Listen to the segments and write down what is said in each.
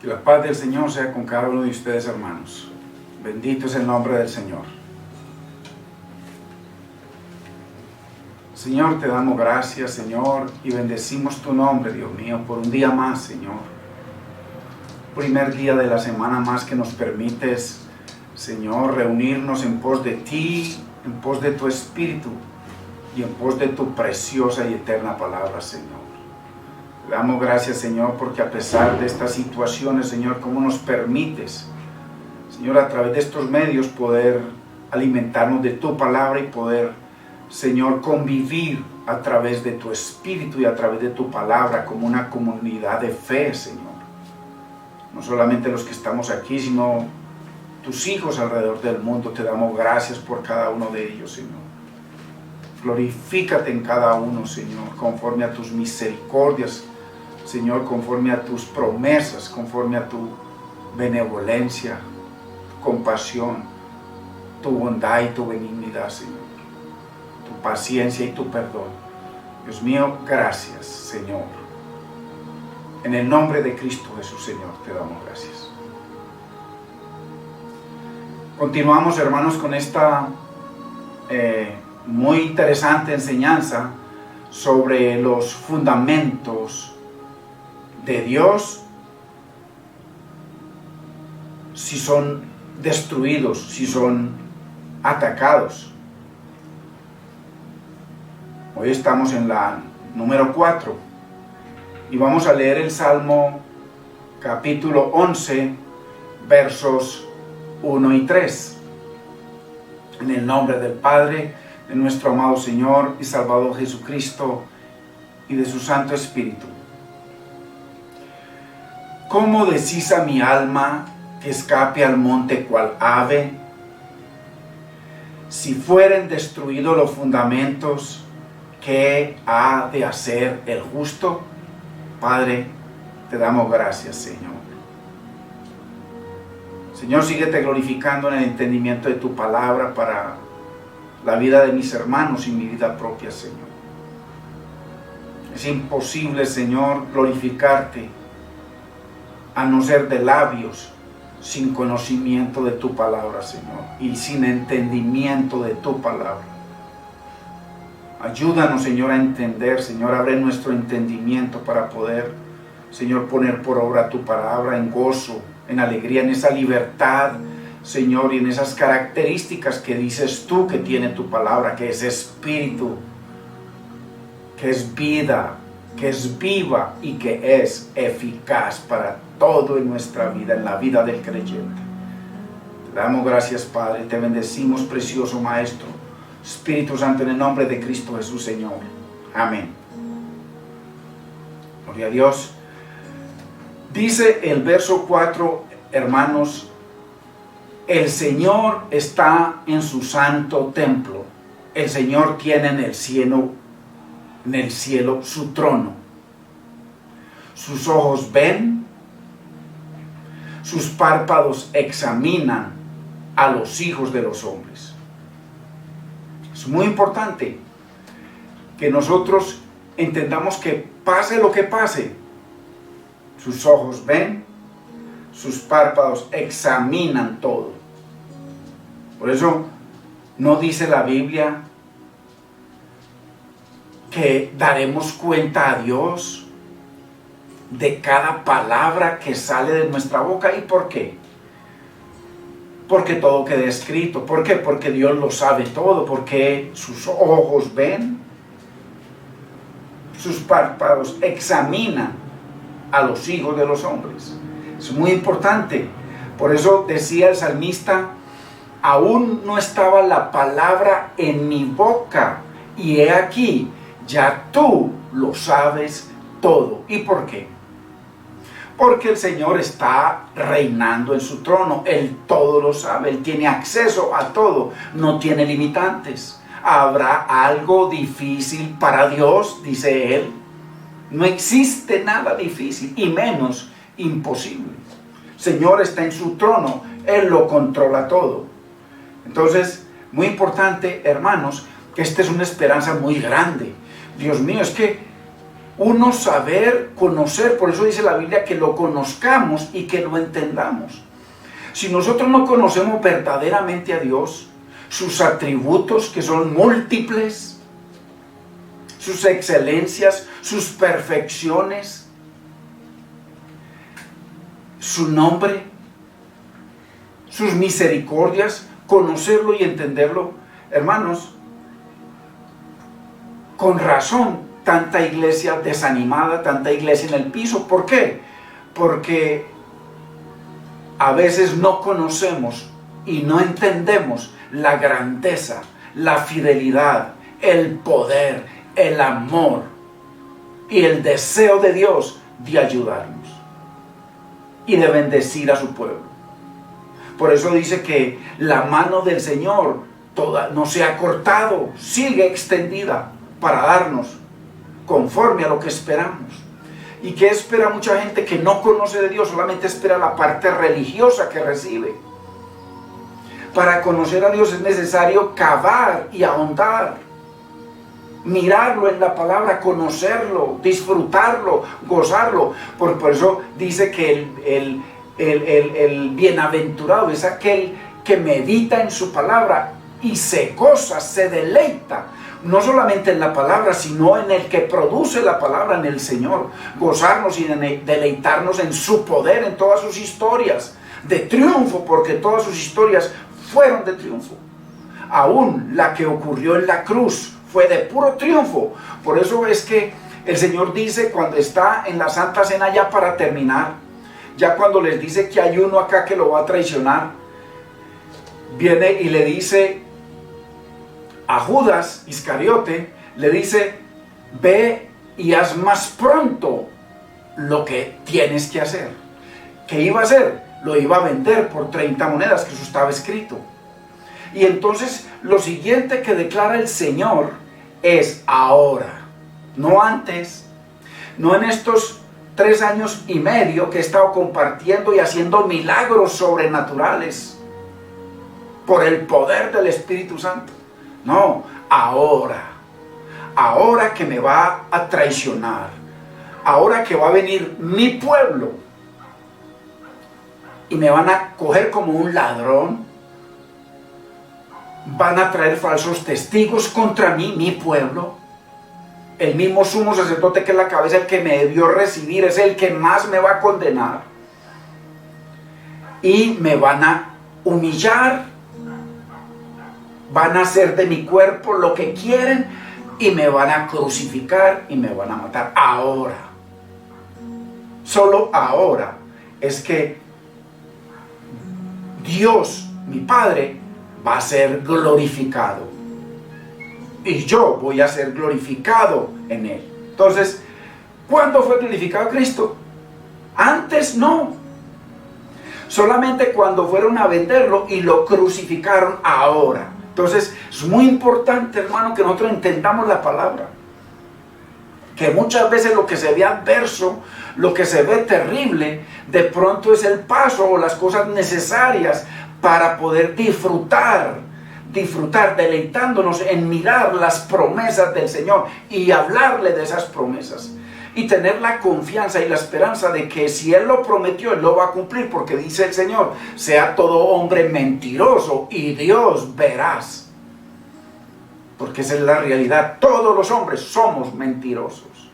Que la paz del Señor sea con cada uno de ustedes, hermanos. Bendito es el nombre del Señor. Señor, te damos gracias, Señor, y bendecimos tu nombre, Dios mío, por un día más, Señor. Primer día de la semana más que nos permites, Señor, reunirnos en pos de ti, en pos de tu Espíritu y en pos de tu preciosa y eterna palabra, Señor. Te damos gracias, Señor, porque a pesar de estas situaciones, Señor, cómo nos permites, Señor, a través de estos medios poder alimentarnos de tu palabra y poder, Señor, convivir a través de tu Espíritu y a través de tu palabra como una comunidad de fe, Señor. No solamente los que estamos aquí, sino tus hijos alrededor del mundo. Te damos gracias por cada uno de ellos, Señor. Glorifícate en cada uno, Señor, conforme a tus misericordias, Señor, conforme a tus promesas, conforme a tu benevolencia, tu compasión, tu bondad y tu benignidad, Señor, tu paciencia y tu perdón. Dios mío, gracias, Señor. En el nombre de Cristo Jesús, Señor, te damos gracias. Continuamos, hermanos, con esta muy interesante enseñanza sobre los fundamentos de Dios si son destruidos, si son atacados. Hoy estamos en la número 4 y vamos a leer el Salmo capítulo 11, versos 1 y 3. En el nombre del Padre, de nuestro amado Señor y Salvador Jesucristo y de su Santo Espíritu. ¿Cómo decís a mi alma que escape al monte cual ave? Si fueren destruidos los fundamentos, ¿qué ha de hacer el justo? Padre, te damos gracias, Señor. Señor, síguete glorificando en el entendimiento de tu palabra para la vida de mis hermanos y mi vida propia, Señor. Es imposible, Señor, glorificarte a no ser de labios, sin conocimiento de tu palabra, Señor, y sin entendimiento de tu palabra. Ayúdanos, Señor, a entender, Señor, abre nuestro entendimiento para poder, Señor, poner por obra tu palabra en gozo, en alegría, en esa libertad, Señor, y en esas características que dices tú que tiene tu palabra, que es espíritu, que es vida, que es viva y que es eficaz para todo en nuestra vida, en la vida del creyente. Te damos gracias, Padre, te bendecimos, precioso Maestro, Espíritu Santo, en el nombre de Cristo Jesús, Señor. Amén. Gloria a Dios. Dice el verso 4, hermanos, el Señor está en su santo templo. El Señor tiene en el cielo su trono. Sus ojos ven, sus párpados examinan a los hijos de los hombres. Es muy importante que nosotros entendamos que pase lo que pase, sus ojos ven, sus párpados examinan todo. Por eso no dice la Biblia que daremos cuenta a Dios de cada palabra que sale de nuestra boca. ¿Y por qué? Porque todo queda escrito. ¿Por qué? Porque Dios lo sabe todo, porque sus ojos ven, sus párpados examinan a los hijos de los hombres. Es muy importante. Por eso decía el salmista, aún no estaba la palabra en mi boca, y he aquí, ya tú lo sabes todo. ¿Y por qué? Porque el Señor está reinando en su trono. Él todo lo sabe, Él tiene acceso a todo, no tiene limitantes. ¿Habrá algo difícil para Dios? Dice Él. No existe nada difícil, y menos imposible. El Señor está en su trono, Él lo controla todo. Entonces, muy importante, hermanos, que esta es una esperanza muy grande. Dios mío, es que uno saber, conocer. Por eso dice la Biblia que lo conozcamos y que lo entendamos. Si nosotros no conocemos verdaderamente a Dios, sus atributos que son múltiples, sus excelencias, sus perfecciones, su nombre, sus misericordias, conocerlo y entenderlo, hermanos, con razón, tanta iglesia desanimada, tanta iglesia en el piso. ¿Por qué? Porque a veces no conocemos y no entendemos la grandeza, la fidelidad, el poder, el amor y el deseo de Dios de ayudarnos y de bendecir a su pueblo. Por eso dice que la mano del Señor no se ha cortado, sigue extendida para darnos conforme a lo que esperamos. ¿Y qué espera mucha gente que no conoce de Dios? Solamente espera la parte religiosa que recibe. Para conocer a Dios es necesario cavar y ahondar, mirarlo en la palabra, conocerlo, disfrutarlo, gozarlo. Por eso dice que el bienaventurado es aquel que medita en su palabra y se goza, se deleita, no solamente en la palabra, sino en el que produce la palabra, en el Señor. Gozarnos y deleitarnos en su poder, en todas sus historias de triunfo, porque todas sus historias fueron de triunfo. Aún la que ocurrió en la cruz fue de puro triunfo. Por eso es que el Señor dice, cuando está en la Santa Cena, ya para terminar, ya cuando les dice que hay uno acá que lo va a traicionar, viene y le dice a Judas Iscariote, le dice: ve y haz más pronto lo que tienes que hacer. ¿Qué iba a hacer? Lo iba a vender por 30 monedas, que eso estaba escrito. Y entonces lo siguiente que declara el Señor es ahora, no antes, no en estos 3 años y medio que he estado compartiendo y haciendo milagros sobrenaturales por el poder del Espíritu Santo. No, ahora que me va a traicionar, ahora que va a venir mi pueblo y me van a coger como un ladrón, van a traer falsos testigos contra mí, mi pueblo. El mismo sumo sacerdote, que es la cabeza, el que me debió recibir, es el que más me va a condenar. Y me van a humillar, van a hacer de mi cuerpo lo que quieren y me van a crucificar y me van a matar. Ahora, solo ahora es que Dios, mi Padre, va a ser glorificado y yo voy a ser glorificado en Él. Entonces, ¿cuándo fue glorificado Cristo? Antes no. Solamente cuando fueron a venderlo y lo crucificaron. Ahora. Entonces, es muy importante, hermano, que nosotros entendamos la palabra. Que muchas veces lo que se ve adverso, lo que se ve terrible, de pronto es el paso o las cosas necesarias para poder disfrutar, deleitándonos en mirar las promesas del Señor y hablarle de esas promesas. Y tener la confianza y la esperanza de que si Él lo prometió, Él lo va a cumplir, porque dice el Señor: sea todo hombre mentiroso y Dios veraz. Porque esa es la realidad. Todos los hombres somos mentirosos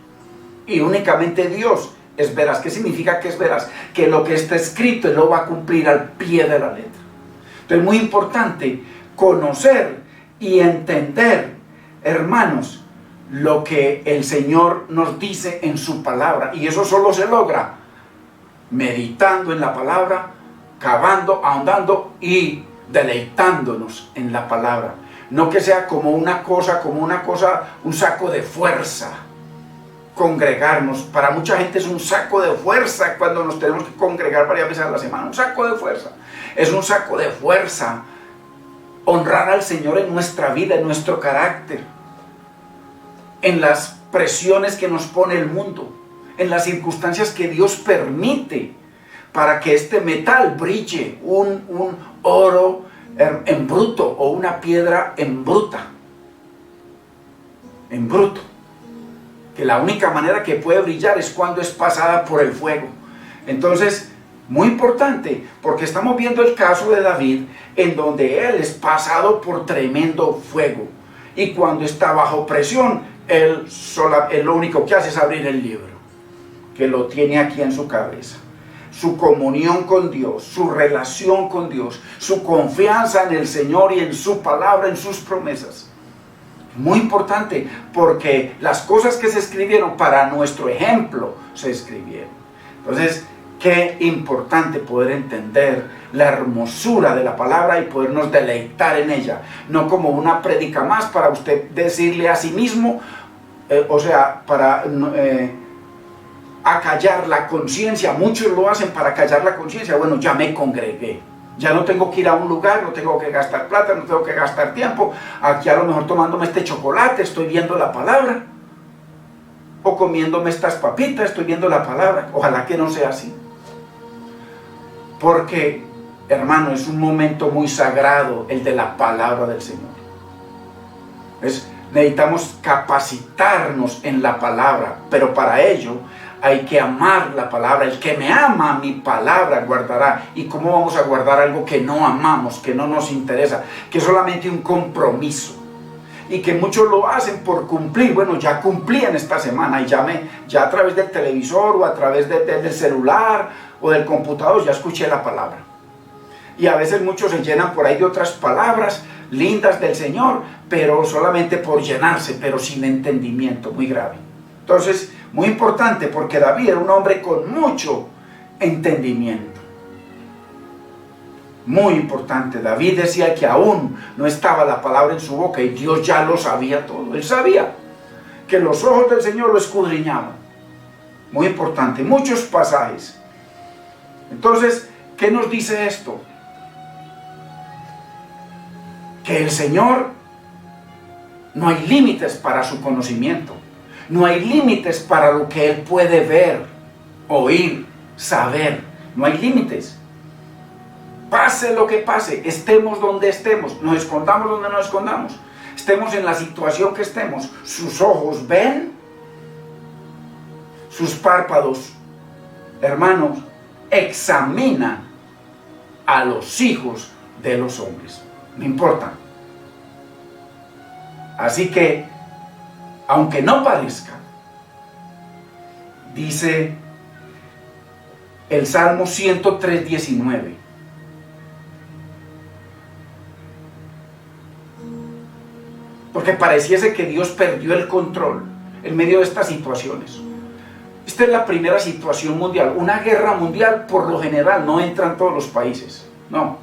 y únicamente Dios es veraz. ¿Qué significa que es veraz? Que lo que está escrito Él lo va a cumplir al pie de la letra. Entonces es muy importante conocer y entender, hermanos, lo que el Señor nos dice en su palabra. Y eso solo se logra meditando en la palabra, cavando, ahondando y deleitándonos en la palabra. No que sea como una cosa, un saco de fuerza. Congregarnos, para mucha gente es un saco de fuerza cuando nos tenemos que congregar varias veces a la semana. Un saco de fuerza. Es un saco de fuerza honrar al Señor en nuestra vida, en nuestro carácter, en las presiones que nos pone el mundo, en las circunstancias que Dios permite para que este metal brille, un oro en bruto o una piedra en bruto, que la única manera que puede brillar es cuando es pasada por el fuego. Entonces, muy importante, porque estamos viendo el caso de David, en donde él es pasado por tremendo fuego. Y cuando está bajo presión, él lo único que hace es abrir el libro, que lo tiene aquí en su cabeza. Su comunión con Dios, su relación con Dios, su confianza en el Señor y en su palabra, en sus promesas. Muy importante, porque las cosas que se escribieron para nuestro ejemplo se escribieron. Entonces, qué importante poder entender la hermosura de la palabra y podernos deleitar en ella. No como una prédica más para usted decirle a sí mismo, para acallar la conciencia. Muchos lo hacen para acallar la conciencia. Bueno, ya me congregué. Ya no tengo que ir a un lugar, no tengo que gastar plata, no tengo que gastar tiempo. Aquí a lo mejor tomándome este chocolate, estoy viendo la palabra. O comiéndome estas papitas, estoy viendo la palabra. Ojalá que no sea así. Porque, hermano, es un momento muy sagrado el de la palabra del Señor. Necesitamos capacitarnos en la palabra, pero para ello hay que amar la palabra. El que me ama mi palabra guardará. ¿Y cómo vamos a guardar algo que no amamos, que no nos interesa, que es solamente un compromiso? Y que muchos lo hacen por cumplir. Bueno, ya cumplí en esta semana y ya a través del televisor o a través del celular o del computador ya escuché la palabra. Y a veces muchos se llenan por ahí de otras palabras lindas del Señor, pero solamente por llenarse, pero sin entendimiento, muy grave. Entonces, muy importante, porque David era un hombre con mucho entendimiento. Muy importante. David decía que aún no estaba la palabra en su boca y Dios ya lo sabía todo. Él sabía que los ojos del Señor lo escudriñaban. Muy importante. Muchos pasajes. Entonces, ¿qué nos dice esto? Que el Señor, no hay límites para su conocimiento. No hay límites para lo que Él puede ver, oír, saber. No hay límites. Pase lo que pase, estemos donde estemos, nos escondamos donde nos escondamos, estemos en la situación que estemos, sus ojos ven, sus párpados, hermanos, examinan a los hijos de los hombres. No importa. Así que, aunque no parezca, dice el Salmo 103:19. Porque pareciese que Dios perdió el control en medio de estas situaciones. Esta es la primera situación mundial. Una guerra mundial, por lo general, no entran todos los países. No.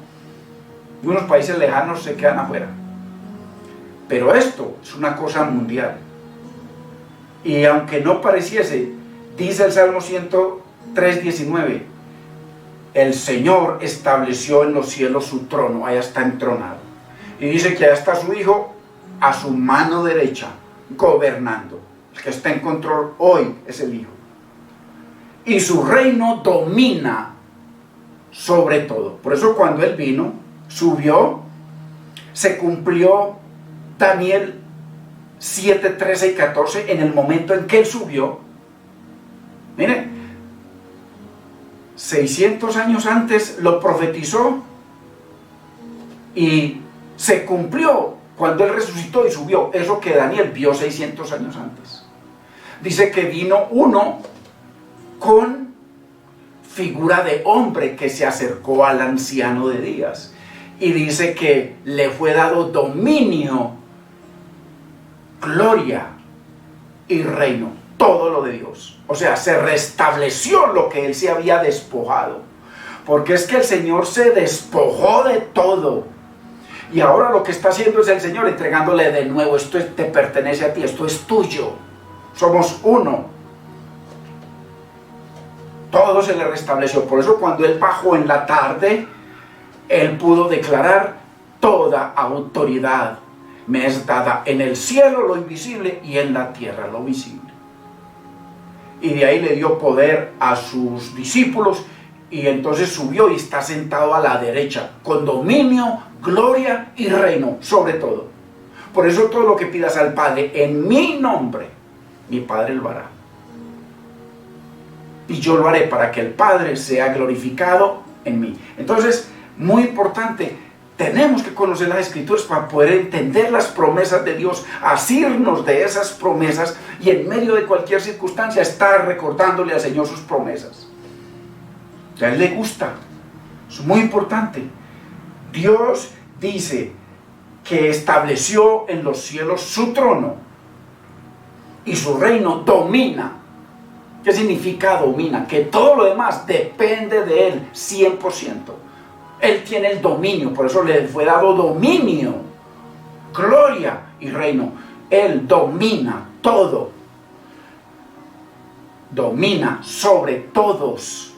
Y unos países lejanos se quedan afuera. Pero esto es una cosa mundial. Y aunque no pareciese, dice el Salmo 103:19, el Señor estableció en los cielos su trono, allá está entronado. Y dice que allá está su Hijo a su mano derecha, gobernando. El que está en control hoy es el Hijo. Y su reino domina sobre todo. Por eso cuando Él vino, subió, se cumplió Daniel 7, 13 y 14 en el momento en que Él subió. Miren, 600 años antes lo profetizó y se cumplió cuando Él resucitó y subió. Eso que Daniel vio 600 años antes. Dice que vino uno con figura de hombre que se acercó al anciano de días. Y dice que le fue dado dominio, gloria y reino. Todo lo de Dios. O sea, se restableció lo que Él se había despojado. Porque es que el Señor se despojó de todo. Y ahora lo que está haciendo es el Señor entregándole de nuevo. Esto te pertenece a ti, esto es tuyo. Somos uno. Todo se le restableció. Por eso cuando Él bajó en la tarde, Él pudo declarar: toda autoridad me es dada en el cielo, lo invisible, y en la tierra, lo visible. Y de ahí le dio poder a sus discípulos, y entonces subió y está sentado a la derecha, con dominio, gloria y reino sobre todo. Por eso todo lo que pidas al Padre en mi nombre, mi Padre lo hará. Y yo lo haré para que el Padre sea glorificado en mí. Entonces, muy importante, tenemos que conocer las Escrituras para poder entender las promesas de Dios, asirnos de esas promesas y en medio de cualquier circunstancia estar recordándole al Señor sus promesas. A Él le gusta. Es muy importante. Dios dice que estableció en los cielos su trono y su reino domina. ¿Qué significa domina? Que todo lo demás depende de Él 100%. Él tiene el dominio, por eso le fue dado dominio, gloria y reino. Él domina todo. Domina sobre todos.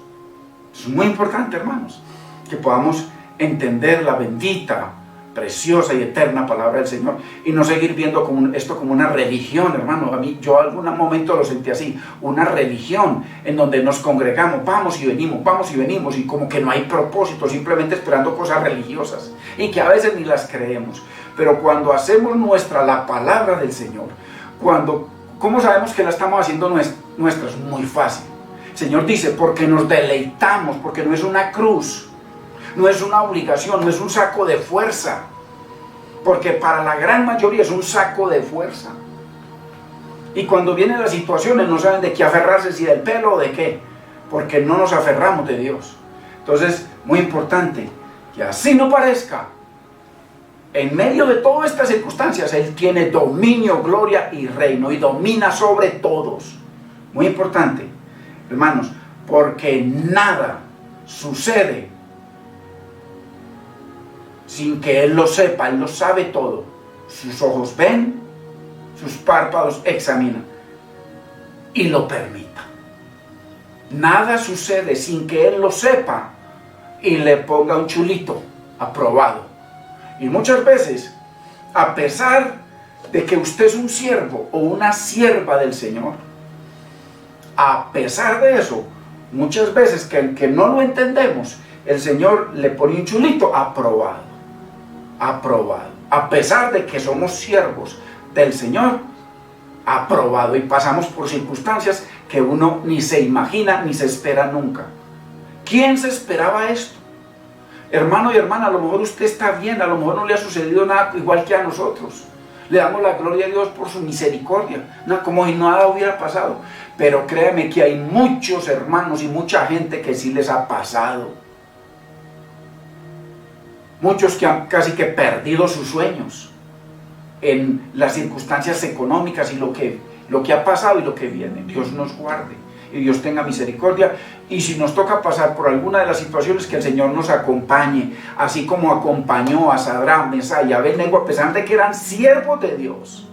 Es muy importante, hermanos, que podamos entender la bendita, preciosa y eterna palabra del Señor y no seguir viendo esto como una religión, hermano. A mí, yo en algún momento lo sentí así, una religión en donde nos congregamos, vamos y venimos y como que no hay propósito, simplemente esperando cosas religiosas y que a veces ni las creemos. Pero cuando hacemos nuestra la palabra del Señor, ¿cómo sabemos que la estamos haciendo nuestra? Es muy fácil. El Señor dice, porque nos deleitamos, porque no es una cruz, no es una obligación, no es un saco de fuerza, porque para la gran mayoría es un saco de fuerza. Y cuando vienen las situaciones no saben de qué aferrarse, si del pelo o de qué, porque no nos aferramos de Dios. Entonces, muy importante, que así no parezca, en medio de todas estas circunstancias, Él tiene dominio, gloria y reino, y domina sobre todos. Muy importante, hermanos, porque nada sucede sin que Él lo sepa. Él lo sabe todo. Sus ojos ven, sus párpados examinan y lo permita. Nada sucede sin que Él lo sepa y le ponga un chulito, aprobado. Y muchas veces, a pesar de que usted es un siervo o una sierva del Señor, a pesar de eso, muchas veces que no lo entendemos, el Señor le pone un chulito, aprobado. Aprobado, a pesar de que somos siervos del Señor, aprobado, y pasamos por circunstancias que uno ni se imagina ni se espera nunca. ¿Quién se esperaba esto? Hermano y hermana, a lo mejor usted está bien, a lo mejor no le ha sucedido nada igual que a nosotros. Le damos la gloria a Dios por su misericordia, no, como si nada hubiera pasado. Pero créame que hay muchos hermanos y mucha gente que sí les ha pasado. Muchos que han casi que perdido sus sueños en las circunstancias económicas y lo que ha pasado y lo que viene. Dios nos guarde y Dios tenga misericordia. Y si nos toca pasar por alguna de las situaciones, que el Señor nos acompañe, así como acompañó a Sadrach, Mesach y Abednego, a pesar de que eran siervos de Dios.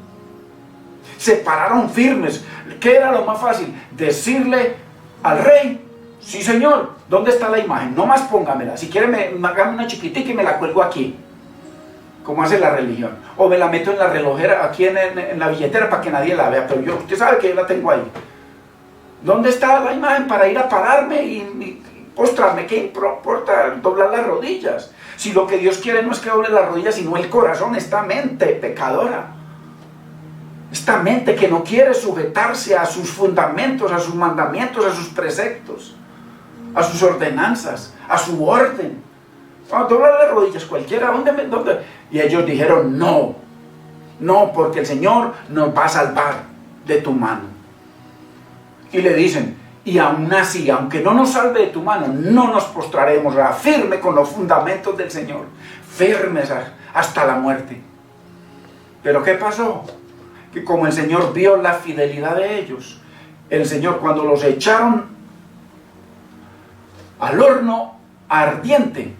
Se pararon firmes. ¿Qué era lo más fácil? Decirle al rey: sí, Señor, ¿dónde está la imagen? No más póngamela. Si quiere, hágame una chiquitica y me la cuelgo aquí, como hace la religión. O me la meto en la relojera, aquí en la billetera, para que nadie la vea. Pero usted sabe que yo la tengo ahí. ¿Dónde está la imagen para ir a pararme y postrarme? ¿Qué importa doblar las rodillas? Si lo que Dios quiere no es que doble las rodillas, sino el corazón, esta mente pecadora. Esta mente que no quiere sujetarse a sus fundamentos, a sus mandamientos, a sus preceptos, a sus ordenanzas, a su orden. Doblar las rodillas cualquiera, ¿dónde? Y ellos dijeron: no, porque el Señor nos va a salvar de tu mano. Y le dicen: y aún así, aunque no nos salve de tu mano, no nos postraremos. Firme con los fundamentos del Señor, firmes hasta la muerte. Pero ¿qué pasó? Que como el Señor vio la fidelidad de ellos, el Señor, cuando los echaron al horno ardiente,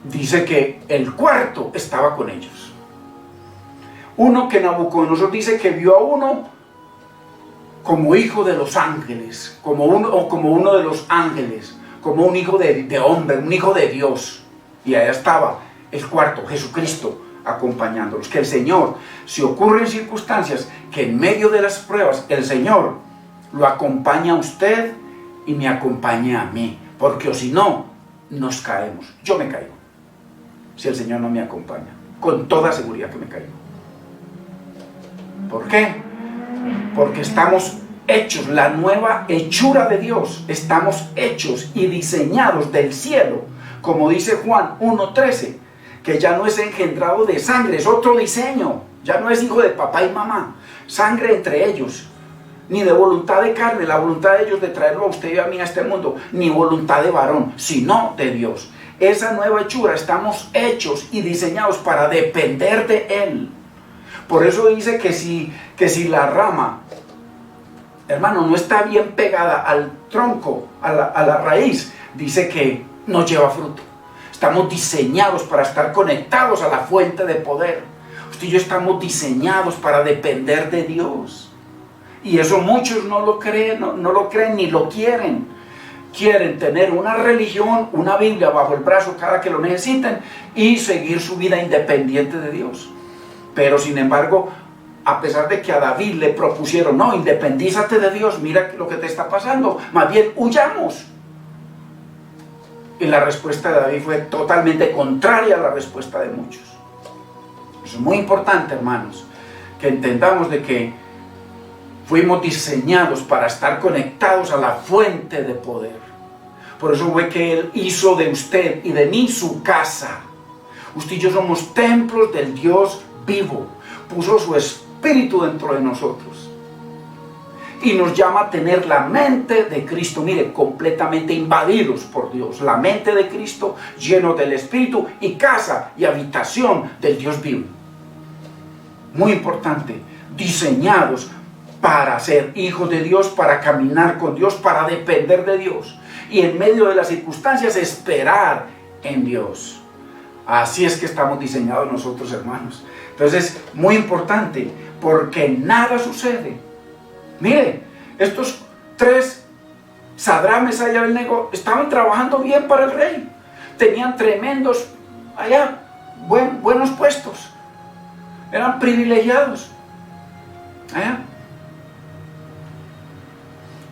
dice que el cuarto estaba con ellos. Uno que Nabucodonosor dice que vio a uno como hijo de los ángeles, como uno de los ángeles, como un hijo de hombre, un hijo de Dios. Y allá estaba el cuarto, Jesucristo, acompañándolos. Que el Señor, si ocurren circunstancias que en medio de las pruebas el Señor lo acompaña a usted y me acompaña a mí, porque o si no, nos caemos. Yo me caigo si el Señor no me acompaña, con toda seguridad que me caigo. ¿Por qué? Porque estamos hechos, la nueva hechura de Dios. Estamos hechos y diseñados del cielo, como dice Juan 1:13, que ya no es engendrado de sangre, es otro diseño. Ya no es hijo de papá y mamá, sangre entre ellos, ni de voluntad de carne, la voluntad de ellos de traerlo a usted y a mí a este mundo, ni voluntad de varón, sino de Dios. Esa nueva hechura, estamos hechos y diseñados para depender de Él. Por eso dice que si la rama, hermano, no está bien pegada al tronco, a la raíz, dice que no lleva fruto. Estamos diseñados para estar conectados a la fuente de poder. Usted y yo estamos diseñados para depender de Dios. Y eso muchos no lo creen, no lo creen ni lo quieren. Quieren tener una religión, una Biblia bajo el brazo cada que lo necesiten y seguir su vida independiente de Dios. Pero sin embargo, a pesar de que a David le propusieron, no, independízate de Dios, mira lo que te está pasando, más bien huyamos. Y la respuesta de David fue totalmente contraria a la respuesta de muchos. Eso es muy importante, hermanos, que entendamos de que fuimos diseñados para estar conectados a la fuente de poder. Por eso fue que Él hizo de usted y de mí su casa. Usted y yo somos templos del Dios vivo. Puso su Espíritu dentro de nosotros. Y nos llama a tener la mente de Cristo, mire, completamente invadidos por Dios. La mente de Cristo, lleno del Espíritu y casa y habitación del Dios vivo. Muy importante, diseñados para ser hijos de Dios, para caminar con Dios, para depender de Dios. Y en medio de las circunstancias, esperar en Dios. Así es que estamos diseñados nosotros, hermanos. Entonces, muy importante, porque nada sucede. Mire, estos 3 Sadrach, Mesach y Abednego estaban trabajando bien para el rey. Tenían tremendos, buenos puestos. Eran privilegiados.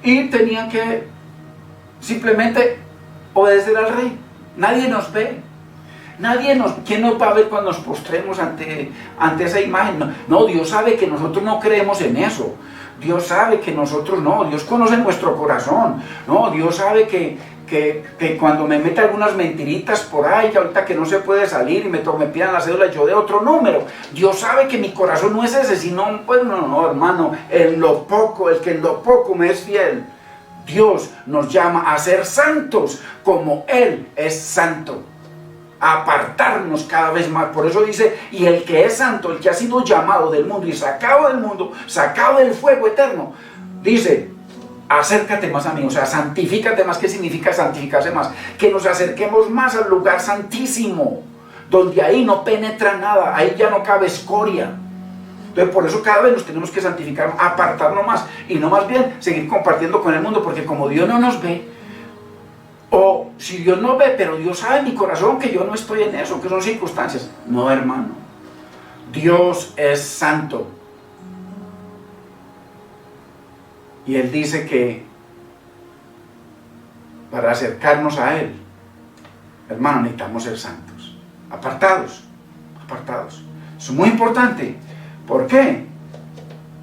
Y tenían que simplemente obedecer al rey. Nadie nos ve. ¿Quién nos va a ver cuando nos postremos ante esa imagen? No, Dios sabe que nosotros no creemos en eso. Dios sabe que nosotros no. Dios conoce nuestro corazón. No, Dios sabe que cuando me mete algunas mentiritas por ahí, que ahorita que no se puede salir y me pidan la cédula, yo de otro número. Dios sabe que mi corazón no es ese, sino, pues no, hermano, el que en lo poco me es fiel. Dios nos llama a ser santos como Él es santo. A apartarnos cada vez más. Por eso dice, y el que es santo, el que ha sido llamado del mundo y sacado del mundo, sacado del fuego eterno, dice, acércate más a mí, o sea, santifícate más. ¿Qué significa santificarse más? Que nos acerquemos más al lugar santísimo, donde ahí no penetra nada, ahí ya no cabe escoria. Entonces por eso cada vez nos tenemos que santificar, apartarnos más, y no más bien seguir compartiendo con el mundo, porque como Dios no nos ve, o si Dios no ve, pero Dios sabe en mi corazón que yo no estoy en eso, que son circunstancias. No, hermano, Dios es santo. Y Él dice que para acercarnos a Él, hermano, necesitamos ser santos, apartados. Eso es muy importante. ¿Por qué?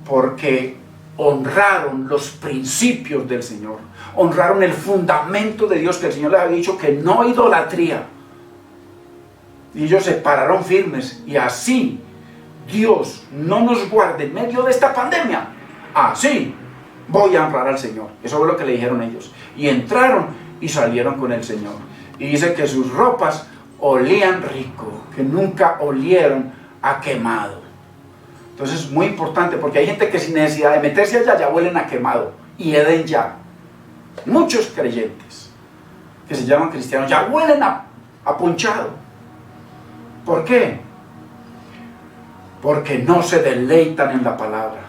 Porque honraron los principios del Señor, honraron el fundamento de Dios, que el Señor les había dicho que no idolatría. Y ellos se pararon firmes, y así Dios no nos guarde en medio de esta pandemia. Así voy a honrar al Señor. Eso fue lo que le dijeron ellos. Y entraron y salieron con el Señor. Y dice que sus ropas olían rico, que nunca olieron a quemado. Entonces es muy importante, porque hay gente que sin necesidad de meterse allá ya huelen a quemado y heden ya. Muchos creyentes que se llaman cristianos ya huelen a ponchado. ¿Por qué? Porque no se deleitan en la palabra,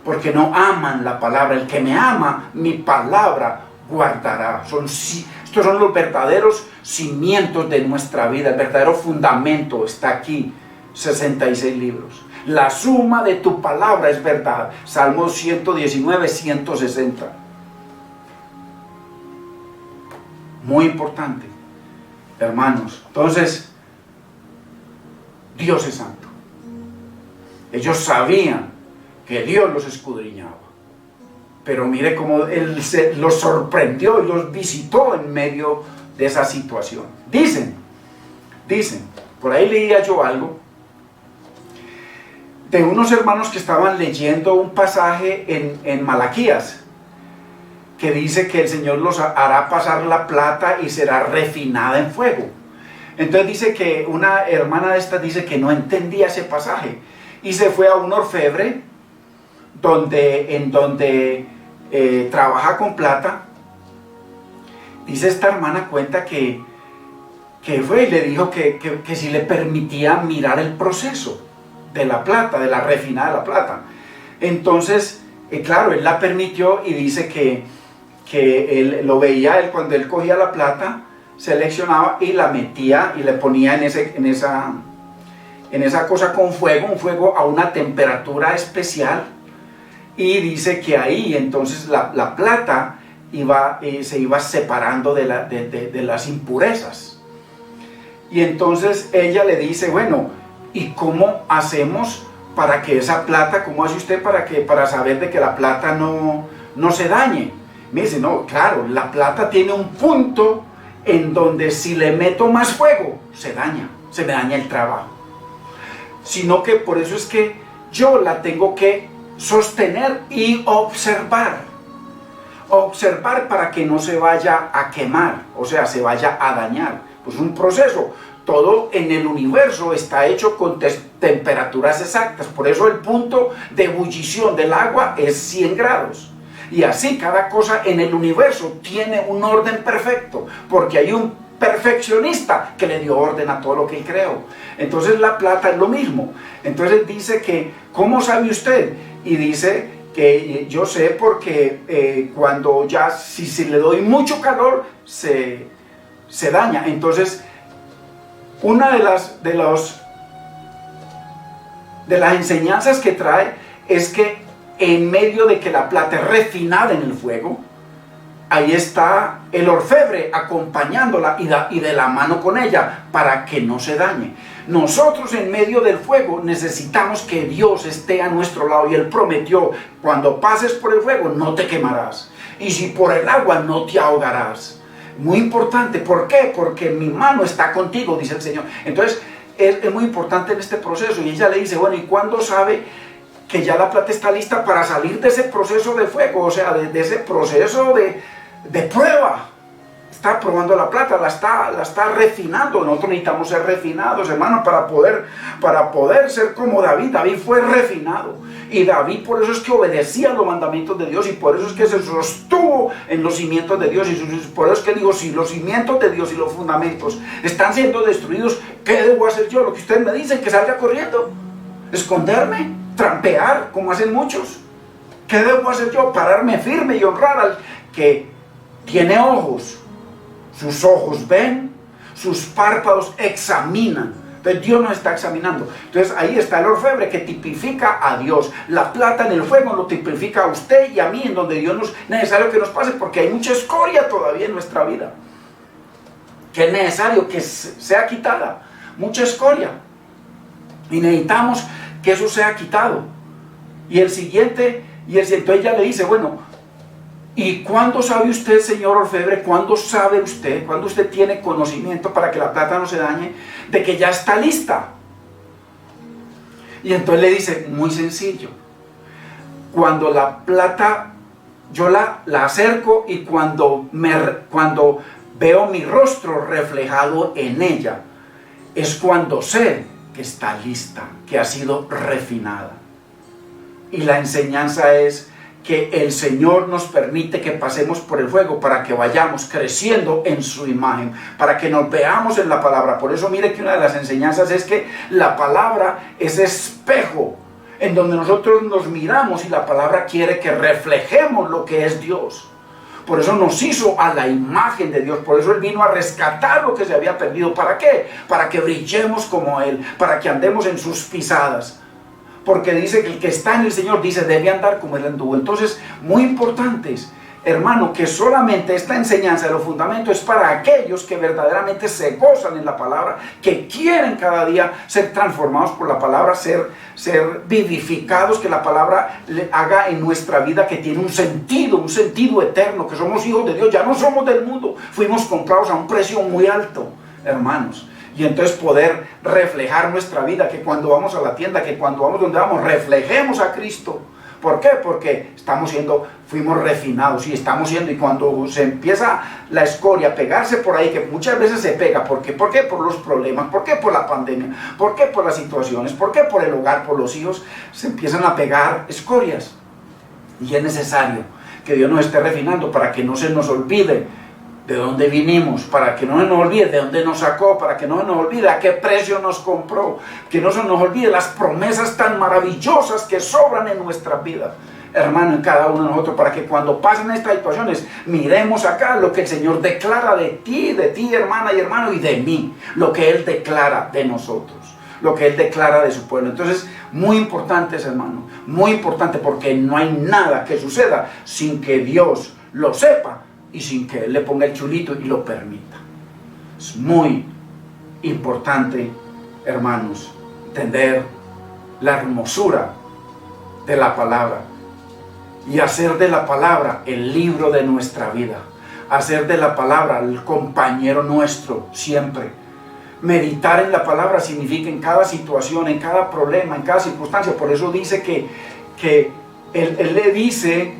porque no aman la palabra. El que me ama, mi palabra guardará. Estos son los verdaderos cimientos de nuestra vida. El verdadero fundamento está aquí. 66 libros. La suma de tu palabra es verdad. Salmos 119, 160. Muy importante, hermanos. Entonces, Dios es santo. Ellos sabían que Dios los escudriñaba. Pero mire cómo Él los sorprendió y los visitó en medio de esa situación. Dicen, por ahí leía yo algo de unos hermanos que estaban leyendo un pasaje en Malaquías, que dice que el Señor los hará pasar la plata y será refinada en fuego. Entonces dice que una hermana de estas dice que no entendía ese pasaje y se fue a un orfebre en donde trabaja con plata. Dice esta hermana, cuenta que fue y le dijo que si le permitía mirar el proceso de la plata, de la refinada de la plata. Entonces, claro, él la permitió y dice que él lo veía, él cuando él cogía la plata, seleccionaba y la metía y le ponía en esa cosa con fuego, un fuego a una temperatura especial, y dice que ahí entonces la plata se iba separando de las impurezas. Y entonces ella le dice, bueno, ¿y cómo hacemos para que esa plata, cómo hace usted para saber de que la plata no se dañe? Me dice, no, claro, la plata tiene un punto en donde si le meto más fuego, se me daña el trabajo. Sino que por eso es que yo la tengo que sostener y observar para que no se vaya a quemar, o sea, se vaya a dañar. Pues un proceso. Todo en el universo está hecho con temperaturas exactas. Por eso el punto de ebullición del agua es 100 grados. Y así cada cosa en el universo tiene un orden perfecto, porque hay un perfeccionista que le dio orden a todo lo que él creó. Entonces la plata es lo mismo. Entonces dice que, ¿cómo sabe usted? Y dice que yo sé porque cuando si le doy mucho calor, se daña. Entonces, una de las enseñanzas que trae es que en medio de que la plata es refinada en el fuego, ahí está el orfebre acompañándola y de la mano con ella para que no se dañe. Nosotros en medio del fuego necesitamos que Dios esté a nuestro lado, y Él prometió, cuando pases por el fuego no te quemarás, y si por el agua no te ahogarás. Muy importante, ¿por qué? Porque mi mano está contigo, dice el Señor. Entonces es muy importante en este proceso. Y ella le dice, bueno, ¿y cuándo sabe que ya la plata está lista para salir de ese proceso de fuego? O sea, de ese proceso de prueba. Está probando la plata, la está refinando. Nosotros necesitamos ser refinados, hermano, para poder ser como David. David fue refinado. Y David por eso es que obedecía los mandamientos de Dios, y por eso es que se sostuvo en los cimientos de Dios. Y por eso es que digo, si los cimientos de Dios y los fundamentos están siendo destruidos, ¿qué debo hacer yo? Lo que ustedes me dicen, que salga corriendo, esconderme, trampear, como hacen muchos. ¿Qué debo hacer yo? Pararme firme y honrar al que tiene ojos. Sus ojos ven, sus párpados examinan. Entonces Dios nos está examinando. Entonces ahí está el orfebre, que tipifica a Dios. La plata en el fuego lo tipifica a usted y a mí, en donde Dios es necesario que nos pase, porque hay mucha escoria todavía en nuestra vida, que es necesario que sea quitada. Mucha escoria. Y necesitamos que eso sea quitado. Y entonces ella le dice, bueno, ¿y cuándo sabe usted, señor orfebre? ¿Cuándo sabe usted? ¿Cuándo usted tiene conocimiento, para que la plata no se dañe, de que ya está lista? Y entonces le dice, muy sencillo. Cuando la plata, yo la acerco, y cuando veo mi rostro reflejado en ella, es cuando sé que está lista, que ha sido refinada. Y la enseñanza es que el Señor nos permite que pasemos por el fuego para que vayamos creciendo en su imagen, para que nos veamos en la palabra. Por eso mire que una de las enseñanzas es que la palabra es espejo en donde nosotros nos miramos, y la palabra quiere que reflejemos lo que es Dios. Por eso nos hizo a la imagen de Dios. Por eso Él vino a rescatar lo que se había perdido. ¿Para qué? Para que brillemos como Él, para que andemos en sus pisadas. Porque dice que el que está en el Señor, dice, debe andar como Él anduvo. Entonces, muy importantes hermano, que solamente esta enseñanza de los fundamentos es para aquellos que verdaderamente se gozan en la palabra, que quieren cada día ser transformados por la palabra, ser vivificados, que la palabra le haga en nuestra vida que tiene un sentido eterno, que somos hijos de Dios, ya no somos del mundo, fuimos comprados a un precio muy alto, hermanos. Y entonces poder reflejar nuestra vida, que cuando vamos a la tienda, que cuando vamos donde vamos, reflejemos a Cristo. ¿Por qué? Porque fuimos refinados y estamos siendo, y cuando se empieza la escoria a pegarse por ahí, que muchas veces se pega, ¿por qué? ¿Por qué? Por los problemas, ¿por qué? Por la pandemia, ¿por qué? Por las situaciones, ¿por qué? Por el hogar, por los hijos, se empiezan a pegar escorias. Y es necesario que Dios nos esté refinando para que no se nos olvide de dónde vinimos, para que no se nos olvide de dónde nos sacó, para que no se nos olvide a qué precio nos compró, que no se nos olvide las promesas tan maravillosas que sobran en nuestra vida, hermano, en cada uno de nosotros, para que cuando pasen estas situaciones, miremos acá lo que el Señor declara de ti, hermana y hermano, y de mí, lo que Él declara de nosotros, lo que Él declara de su pueblo. Entonces, muy importante, hermano, muy importante, porque no hay nada que suceda sin que Dios lo sepa, y sin que Él le ponga el chulito y lo permita. Es muy importante, hermanos, entender la hermosura de la palabra y hacer de la palabra el libro de nuestra vida, hacer de la palabra el compañero nuestro siempre. Meditar en la palabra significa en cada situación, en cada problema, en cada circunstancia. Por eso dice que él le dice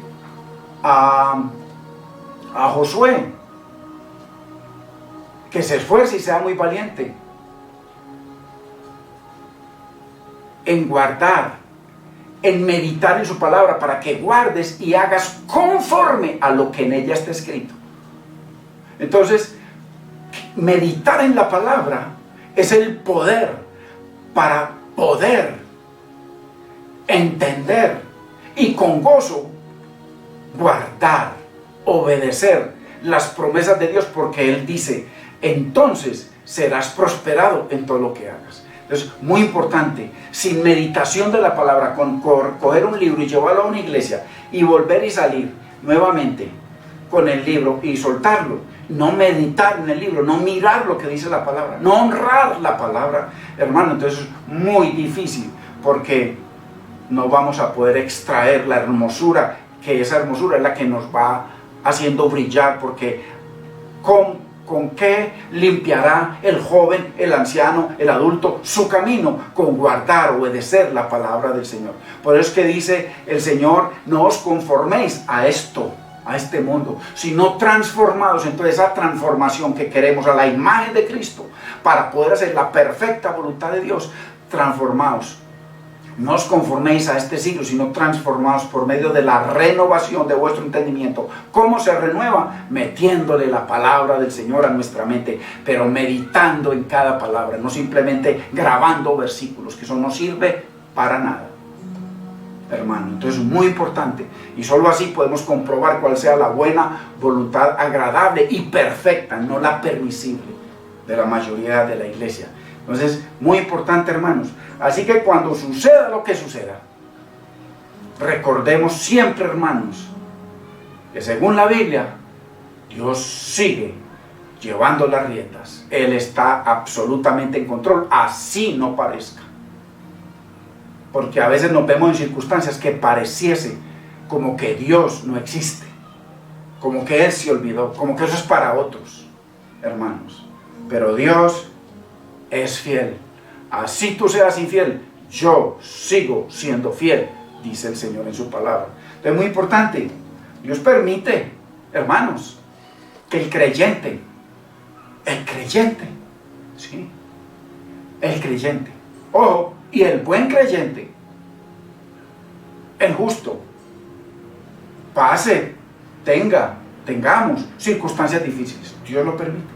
a Josué que se esfuerce y sea muy valiente en guardar, en meditar en su palabra, para que guardes y hagas conforme a lo que en ella está escrito. Entonces, meditar en la palabra es el poder para poder entender y con gozo guardar, obedecer las promesas de Dios, porque Él dice, entonces serás prosperado en todo lo que hagas. Entonces, muy importante, sin meditación de la palabra, con coger un libro y llevarlo a una iglesia y volver y salir nuevamente con el libro y soltarlo, no meditar en el libro, no mirar lo que dice la palabra, no honrar la palabra, hermano, entonces es muy difícil, porque no vamos a poder extraer la hermosura, que esa hermosura es la que nos va haciendo brillar, porque ¿con qué limpiará el joven, el anciano, el adulto su camino? Con guardar, obedecer la palabra del Señor. Por eso es que dice el Señor, no os conforméis a esto, a este mundo, sino transformados. Entonces esa transformación que queremos a la imagen de Cristo, para poder hacer la perfecta voluntad de Dios, transformados. No os conforméis a este siglo, sino transformados por medio de la renovación de vuestro entendimiento. ¿Cómo se renueva? Metiéndole la palabra del Señor a nuestra mente, pero meditando en cada palabra, no simplemente grabando versículos, que eso no sirve para nada, hermano. Entonces es muy importante, y solo así podemos comprobar cuál sea la buena voluntad agradable y perfecta, no la permisible de la mayoría de la iglesia. Entonces, muy importante, hermanos. Así que cuando suceda lo que suceda, recordemos siempre, hermanos, que según la Biblia, Dios sigue llevando las riendas. Él está absolutamente en control, así no parezca. Porque a veces nos vemos en circunstancias que pareciese como que Dios no existe, como que Él se olvidó, como que eso es para otros, hermanos. Pero Dios es fiel. Así tú seas infiel, yo sigo siendo fiel, dice el Señor en su palabra. Entonces es muy importante, Dios permite, hermanos, que el creyente, ¿sí? El creyente, ojo, y el buen creyente, el justo, tengamos circunstancias difíciles. Dios lo permite.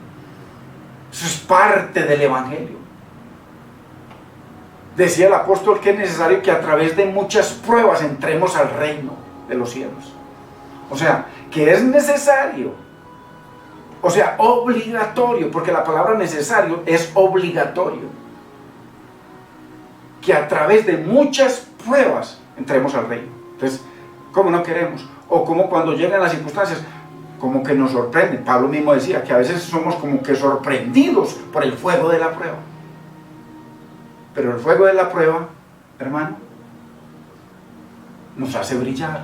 Eso es parte del Evangelio. Decía el apóstol que es necesario que a través de muchas pruebas entremos al reino de los cielos. O sea, que es necesario, o sea, obligatorio, porque la palabra necesario es obligatorio, que a través de muchas pruebas entremos al reino. Entonces, como no queremos, o como cuando llegan las circunstancias, como que nos sorprende. Pablo mismo decía que a veces somos como que sorprendidos por el fuego de la prueba. Pero el fuego de la prueba, hermano, nos hace brillar.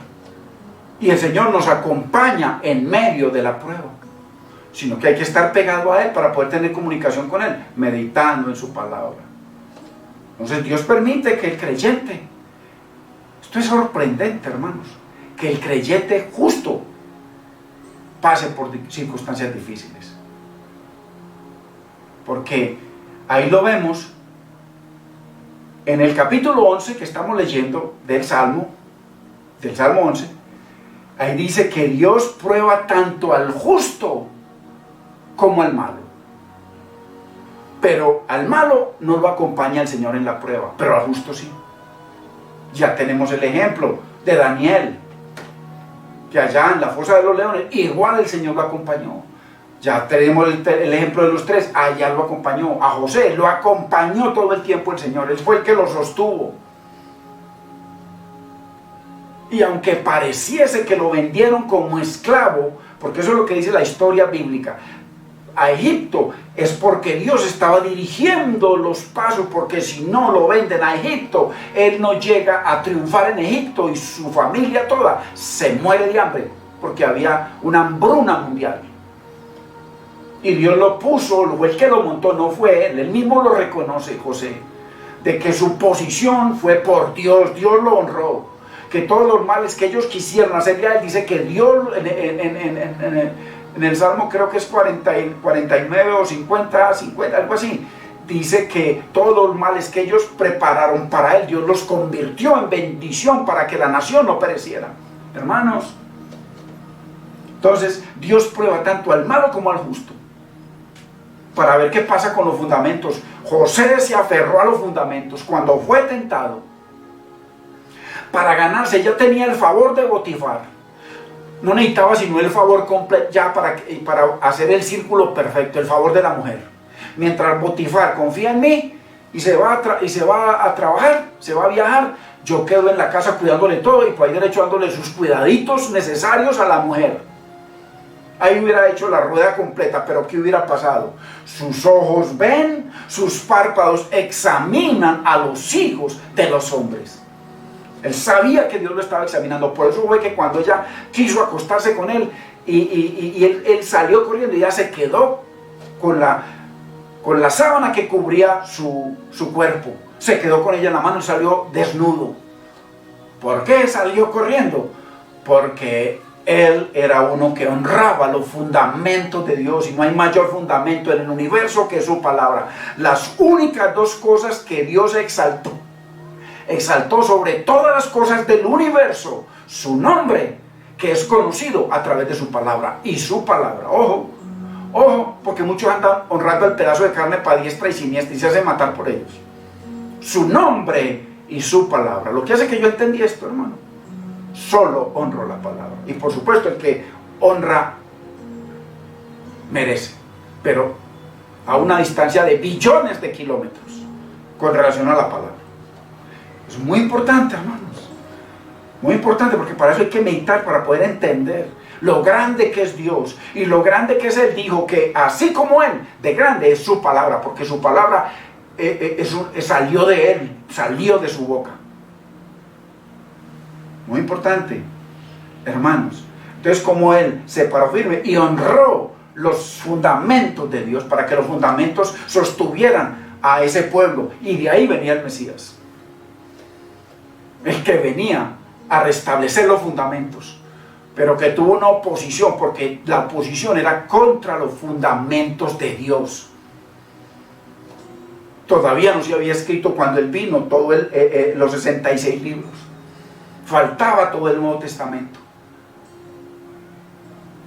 Y el Señor nos acompaña en medio de la prueba. Sino que hay que estar pegado a Él para poder tener comunicación con Él, meditando en su palabra. Entonces Dios permite que el creyente, esto es sorprendente, hermanos, que el creyente justo pase por circunstancias difíciles. Porque ahí lo vemos en el capítulo 11 que estamos leyendo del Salmo 11. Ahí dice que Dios prueba tanto al justo como al malo. Pero al malo no lo acompaña el Señor en la prueba, pero al justo sí. Ya tenemos el ejemplo de Daniel, que allá en la fosa de los leones, igual el Señor lo acompañó. Ya tenemos el ejemplo de los tres, allá lo acompañó. A José lo acompañó todo el tiempo el Señor, Él fue el que lo sostuvo. Y aunque pareciese que lo vendieron como esclavo, porque eso es lo que dice la historia bíblica, a Egipto, es porque Dios estaba dirigiendo los pasos, porque si no lo venden a Egipto, Él no llega a triunfar en Egipto y su familia toda se muere de hambre, porque había una hambruna mundial. Y Dios lo puso, el que lo montó no fue Él mismo lo reconoce, José, de que su posición fue por Dios, Dios lo honró, que todos los males que ellos quisieron hacerle a Él, dice que Dios en el Salmo creo que es 49 o 50, algo así, dice que todos los males que ellos prepararon para Él, Dios los convirtió en bendición para que la nación no pereciera. Hermanos, entonces Dios prueba tanto al malo como al justo, para ver qué pasa con los fundamentos. José se aferró a los fundamentos cuando fue tentado. Para ganarse, ya tenía el favor de Potifar. No necesitaba sino el favor completo ya para hacer el círculo perfecto, el favor de la mujer. Mientras Potifar confía en mí y se va a trabajar, se va a viajar, yo quedo en la casa cuidándole todo y por ahí derecho dándole sus cuidaditos necesarios a la mujer. Ahí hubiera hecho la rueda completa, pero ¿qué hubiera pasado? Sus ojos ven, sus párpados examinan a los hijos de los hombres. Él sabía que Dios lo estaba examinando, por eso fue que cuando ella quiso acostarse con él y él salió corriendo y ya se quedó con la sábana que cubría su cuerpo, se quedó con ella en la mano y salió desnudo. ¿Por qué salió corriendo? Porque él era uno que honraba los fundamentos de Dios, y no hay mayor fundamento en el universo que su palabra. Las únicas dos cosas que Dios exaltó sobre todas las cosas del universo, su nombre, que es conocido a través de su palabra, y su palabra, ojo, porque muchos andan honrando el pedazo de carne para diestra y siniestra y se hacen matar por ellos. Su nombre y su palabra. Lo que hace que yo entendí esto, hermano, solo honro la palabra, y por supuesto el que honra merece, pero a una distancia de billones de kilómetros con relación a la palabra. Es muy importante, hermanos, muy importante, porque para eso hay que meditar, para poder entender lo grande que es Dios y lo grande que es Él. Dijo que así como Él, de grande es su palabra, porque su palabra salió de Él, salió de su boca. Muy importante, hermanos. Entonces, como Él se paró firme y honró los fundamentos de Dios, para que los fundamentos sostuvieran a ese pueblo, y de ahí venía el Mesías, el que venía a restablecer los fundamentos, pero que tuvo una oposición, porque la oposición era contra los fundamentos de Dios. Todavía no se había escrito cuando Él vino todos los 66 libros, faltaba todo el Nuevo Testamento,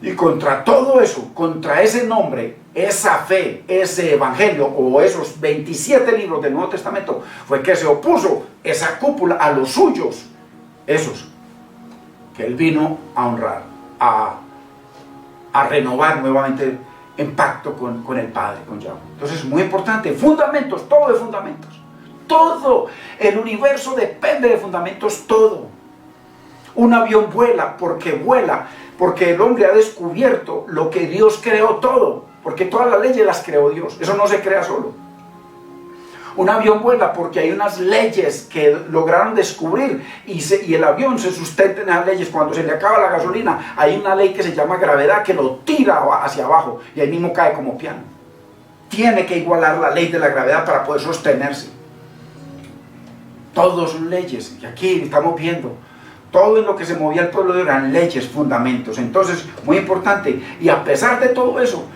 y contra todo eso, contra ese nombre, esa fe, ese evangelio, o esos 27 libros del Nuevo Testamento, fue que se opuso esa cúpula a los suyos, esos que Él vino a honrar, a renovar nuevamente en pacto con el Padre, con Yahweh. Entonces es muy importante, fundamentos, todo de fundamentos, todo, el universo depende de fundamentos, todo. Un avión vuela, porque el hombre ha descubierto lo que Dios creó todo, porque todas las leyes las creó Dios, eso no se crea solo. Un avión vuela porque hay unas leyes que lograron descubrir y el avión se sustenta en esas leyes. Cuando se le acaba la gasolina, hay una ley que se llama gravedad que lo tira hacia abajo y ahí mismo cae como piano. Tiene que igualar la ley de la gravedad para poder sostenerse. Todos son leyes, y aquí estamos viendo todo en lo que se movía el pueblo eran leyes, fundamentos. Entonces, muy importante, y a pesar de todo eso,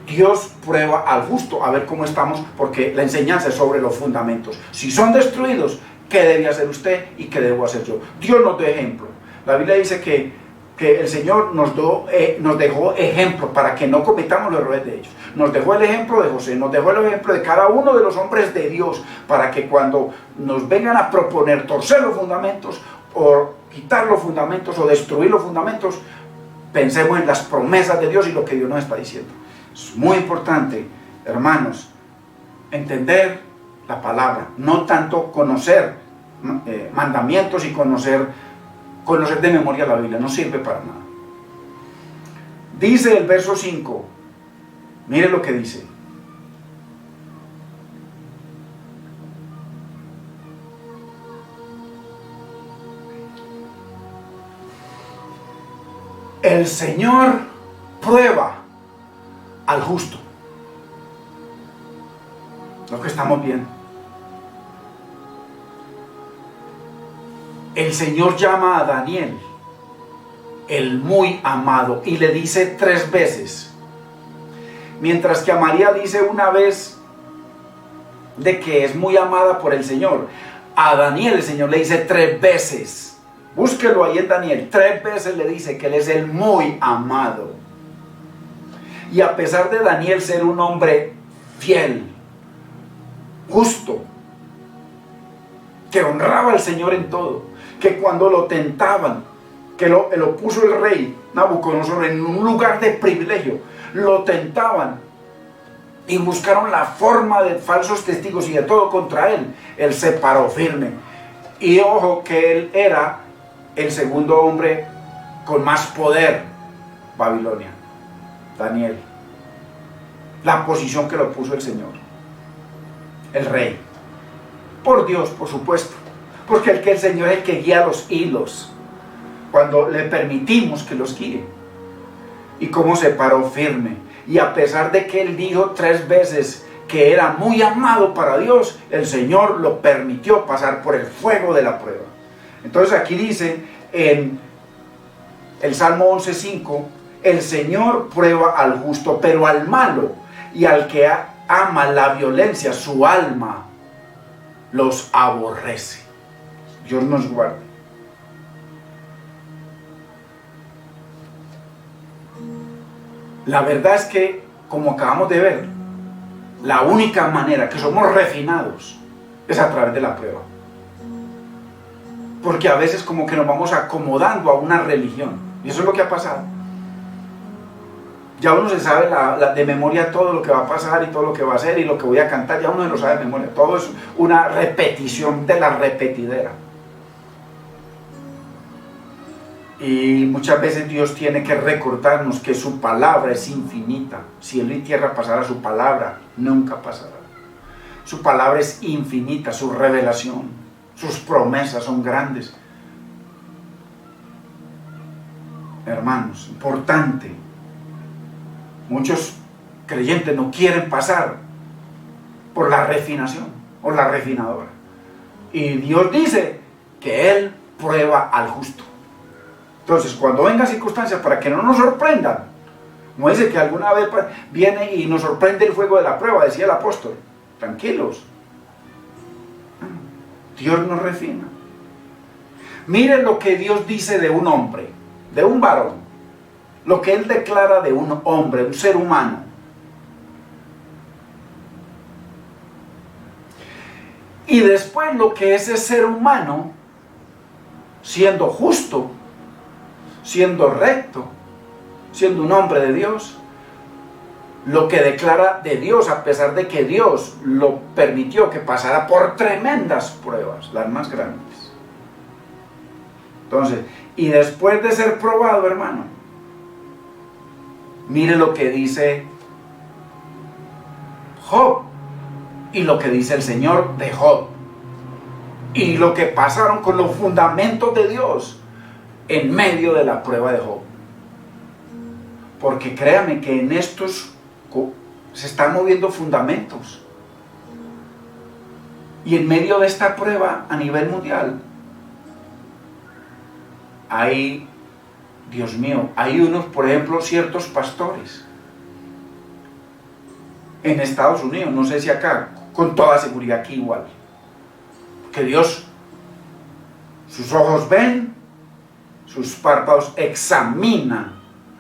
Dios prueba al justo a ver cómo estamos, porque la enseñanza es sobre los fundamentos. Si son destruidos, ¿qué debe hacer usted y qué debo hacer yo? Dios nos da ejemplo. La Biblia dice que el Señor nos dejó ejemplo para que no cometamos los errores de ellos. Nos dejó el ejemplo de José, nos dejó el ejemplo de cada uno de los hombres de Dios, para que cuando nos vengan a proponer torcer los fundamentos, o quitar los fundamentos, o destruir los fundamentos, pensemos en las promesas de Dios y lo que Dios nos está diciendo. Es muy importante, hermanos, entender la palabra, no tanto conocer mandamientos y conocer de memoria la Biblia, no sirve para nada. Dice el verso 5, mire lo que dice. El Señor prueba al justo. Lo que estamos viendo. El Señor llama a Daniel el muy amado y le dice 3 veces, mientras que a María dice una vez de que es muy amada por el Señor. A Daniel el Señor le dice 3 veces. Búsquelo ahí en Daniel. 3 veces le dice que él es el muy amado. Y a pesar de Daniel ser un hombre fiel, justo, que honraba al Señor en todo, que cuando lo tentaban, que lo puso el rey Nabucodonosor en un lugar de privilegio, lo tentaban y buscaron la forma de falsos testigos y de todo contra él, él se paró firme. Y ojo que él era el segundo hombre con más poder, Babilonia, Daniel. La posición que lo puso el Señor, el rey, por Dios, por supuesto, porque el Señor es el que guía los hilos, cuando le permitimos que los guíe. Y cómo se paró firme, y a pesar de que él dijo 3 veces que era muy amado para Dios, el Señor lo permitió pasar por el fuego de la prueba. Entonces aquí dice en el Salmo 11:5, el Señor prueba al justo, pero al malo y al que ama la violencia, su alma los aborrece. Dios nos guarde. La verdad es que, como acabamos de ver, la única manera que somos refinados es a través de la prueba. Porque a veces como que nos vamos acomodando a una religión. Y eso es lo que ha pasado. Ya uno se sabe de memoria todo lo que va a pasar y todo lo que va a hacer y lo que voy a cantar. Ya uno se lo sabe de memoria. Todo es una repetición de la repetidera. Y muchas veces Dios tiene que recordarnos que su palabra es infinita. Cielo y tierra pasará, su palabra nunca pasará. Su palabra es infinita, su revelación, sus promesas son grandes. Hermanos, importante. Muchos creyentes no quieren pasar por la refinación o la refinadora. Y Dios dice que Él prueba al justo. Entonces, cuando vengan circunstancias, para que no nos sorprendan, no dice que alguna vez viene y nos sorprende el fuego de la prueba, decía el apóstol. Tranquilos. Dios nos refina. Miren lo que Dios dice de un hombre, de un varón. Lo que Él declara de un hombre, un ser humano. Y después lo que ese ser humano, siendo justo, siendo recto, siendo un hombre de Dios, lo que declara de Dios, a pesar de que Dios lo permitió que pasara por tremendas pruebas, las más grandes. Entonces, Y después de ser probado, hermano, mire lo que dice Job y lo que dice el Señor de Job y lo que pasaron con los fundamentos de Dios en medio de la prueba de Job. Porque créame que en estos se están moviendo fundamentos. Y en medio de esta prueba a nivel mundial hay, Dios mío, hay unos, por ejemplo, ciertos pastores en Estados Unidos, no sé si acá, con toda seguridad aquí igual, que Dios, sus ojos ven, sus párpados examinan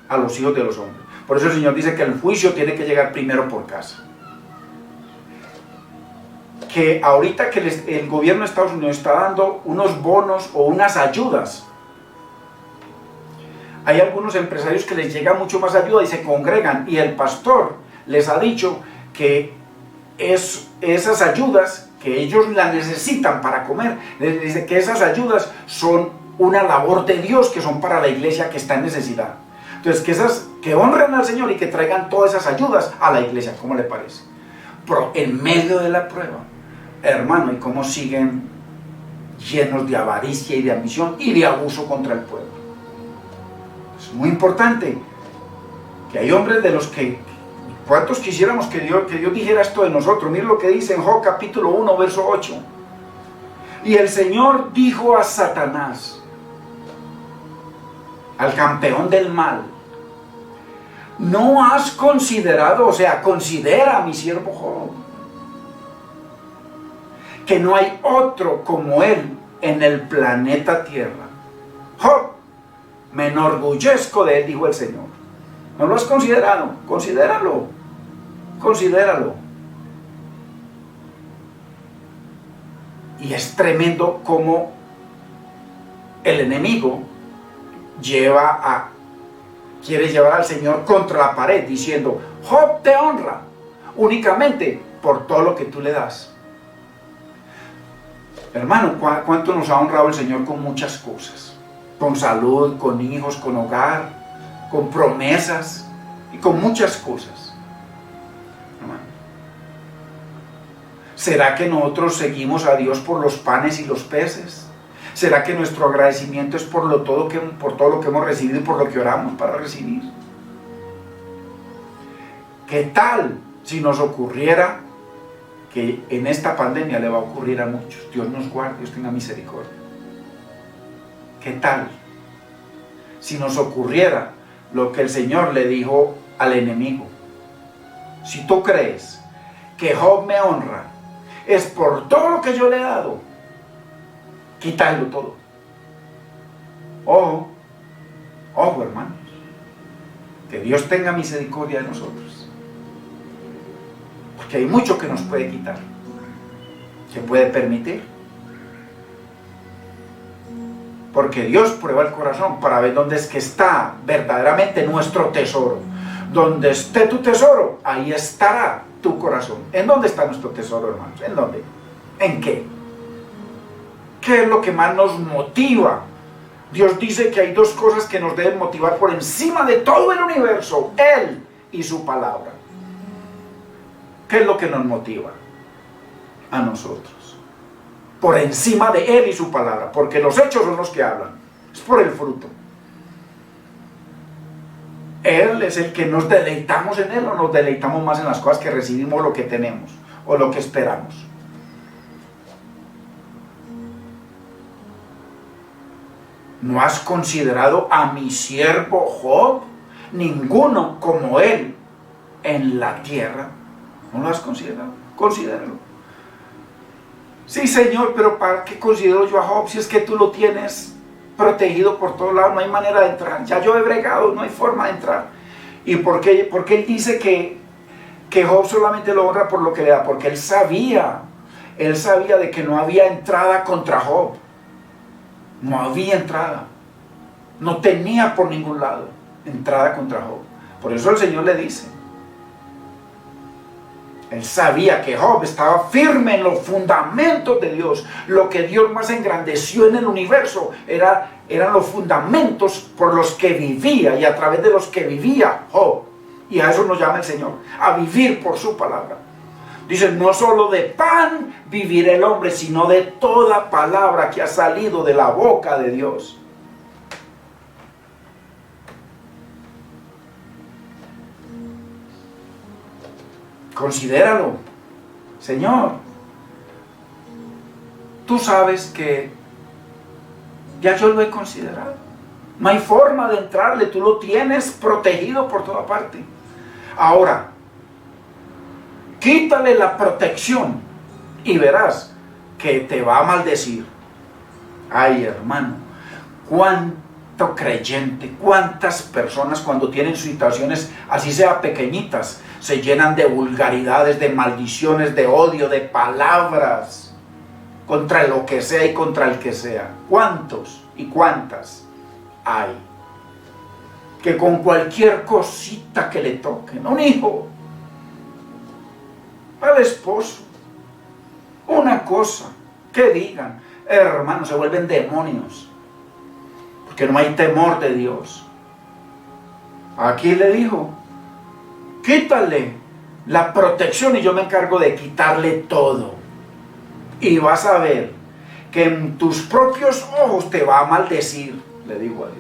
a los hijos de los hombres. Por eso el Señor dice que el juicio tiene que llegar primero por casa. Que ahorita que el gobierno de Estados Unidos está dando unos bonos o unas ayudas, hay algunos empresarios que les llega mucho más ayuda y se congregan, y el pastor les ha dicho que esas ayudas, que ellos las necesitan para comer, les dice que esas ayudas son una labor de Dios, que son para la iglesia que está en necesidad. Entonces que honren al Señor y que traigan todas esas ayudas a la iglesia. ¿Cómo le parece? Pero en medio de la prueba, hermano, y cómo siguen llenos de avaricia y de ambición y de abuso contra el pueblo. Es muy importante que hay hombres de los que, ¿cuántos quisiéramos que Dios dijera esto de nosotros? Miren lo que dice en Job capítulo 1, verso 8. Y el Señor dijo a Satanás, al campeón del mal: ¿no has considerado, o sea, considera a mi siervo Job, que no hay otro como él en el planeta Tierra? Job, me enorgullezco de él, dijo el Señor. ¿No lo has considerado? Considéralo, considéralo. Y es tremendo cómo el enemigo quiere llevar al Señor contra la pared, diciendo: Job te honra únicamente por todo lo que tú le das. Hermano, ¿cuánto nos ha honrado el Señor con muchas cosas? Con salud, con hijos, con hogar, con promesas y con muchas cosas. Hermano, ¿será que nosotros seguimos a Dios por los panes y los peces? ¿Será que nuestro agradecimiento es por todo lo que hemos recibido y por lo que oramos para recibir? ¿Qué tal si nos ocurriera que en esta pandemia le va a ocurrir a muchos? Dios nos guarde, Dios tenga misericordia. ¿Qué tal si nos ocurriera lo que el Señor le dijo al enemigo? Si tú crees que Job me honra es por todo lo que yo le he dado, quítalo todo. Ojo, ojo, hermanos, que Dios tenga misericordia de nosotros, porque hay mucho que nos puede quitar, que puede permitir, porque Dios prueba el corazón para ver dónde es que está verdaderamente nuestro tesoro. Donde esté tu tesoro, ahí estará tu corazón. ¿En dónde está nuestro tesoro, hermanos? ¿En dónde? ¿En qué? ¿Qué es lo que más nos motiva? Dios dice que hay dos cosas que nos deben motivar por encima de todo el universo: Él y su palabra. ¿Qué es lo que nos motiva a nosotros? Por encima de Él y su palabra, porque los hechos son los que hablan, es por el fruto. Él es el que nos deleitamos en Él, o nos deleitamos más en las cosas que recibimos, lo que tenemos o lo que esperamos. ¿No has considerado a mi siervo Job? Ninguno como él en la tierra. ¿No lo has considerado? Considéralo. Sí, Señor, pero ¿para qué considero yo a Job si es que tú lo tienes protegido por todos lados? No hay manera de entrar. Ya yo he bregado, no hay forma de entrar. ¿Y por qué él dice que Job solamente lo honra por lo que le da? Porque él sabía de que no había entrada contra Job. No había entrada. No tenía por ningún lado entrada contra Job. Por eso el Señor le dice. Él sabía que Job estaba firme en los fundamentos de Dios. Lo que Dios más engrandeció en el universo era eran los fundamentos por los que vivía y a través de los que vivía Job. Y a eso nos llama el Señor, a vivir por su palabra. Dice, no solo de pan vivirá el hombre, sino de toda palabra que ha salido de la boca de Dios. Considéralo, Señor. Tú sabes que ya yo lo he considerado. No hay forma de entrarle, tú lo tienes protegido por toda parte. Ahora, quítale la protección y verás que te va a maldecir. Ay, hermano, cuánto creyente, cuántas personas cuando tienen situaciones, así sea pequeñitas, se llenan de vulgaridades, de maldiciones, de odio, de palabras contra lo que sea y contra el que sea. ¿Cuántos y cuántas hay que con cualquier cosita que le toquen, un hijo, al esposo, una cosa que digan, hermanos, se vuelven demonios porque no hay temor de Dios? Aquí le dijo, quítale la protección y yo me encargo de quitarle todo, y vas a ver que en tus propios ojos te va a maldecir, le digo a Dios.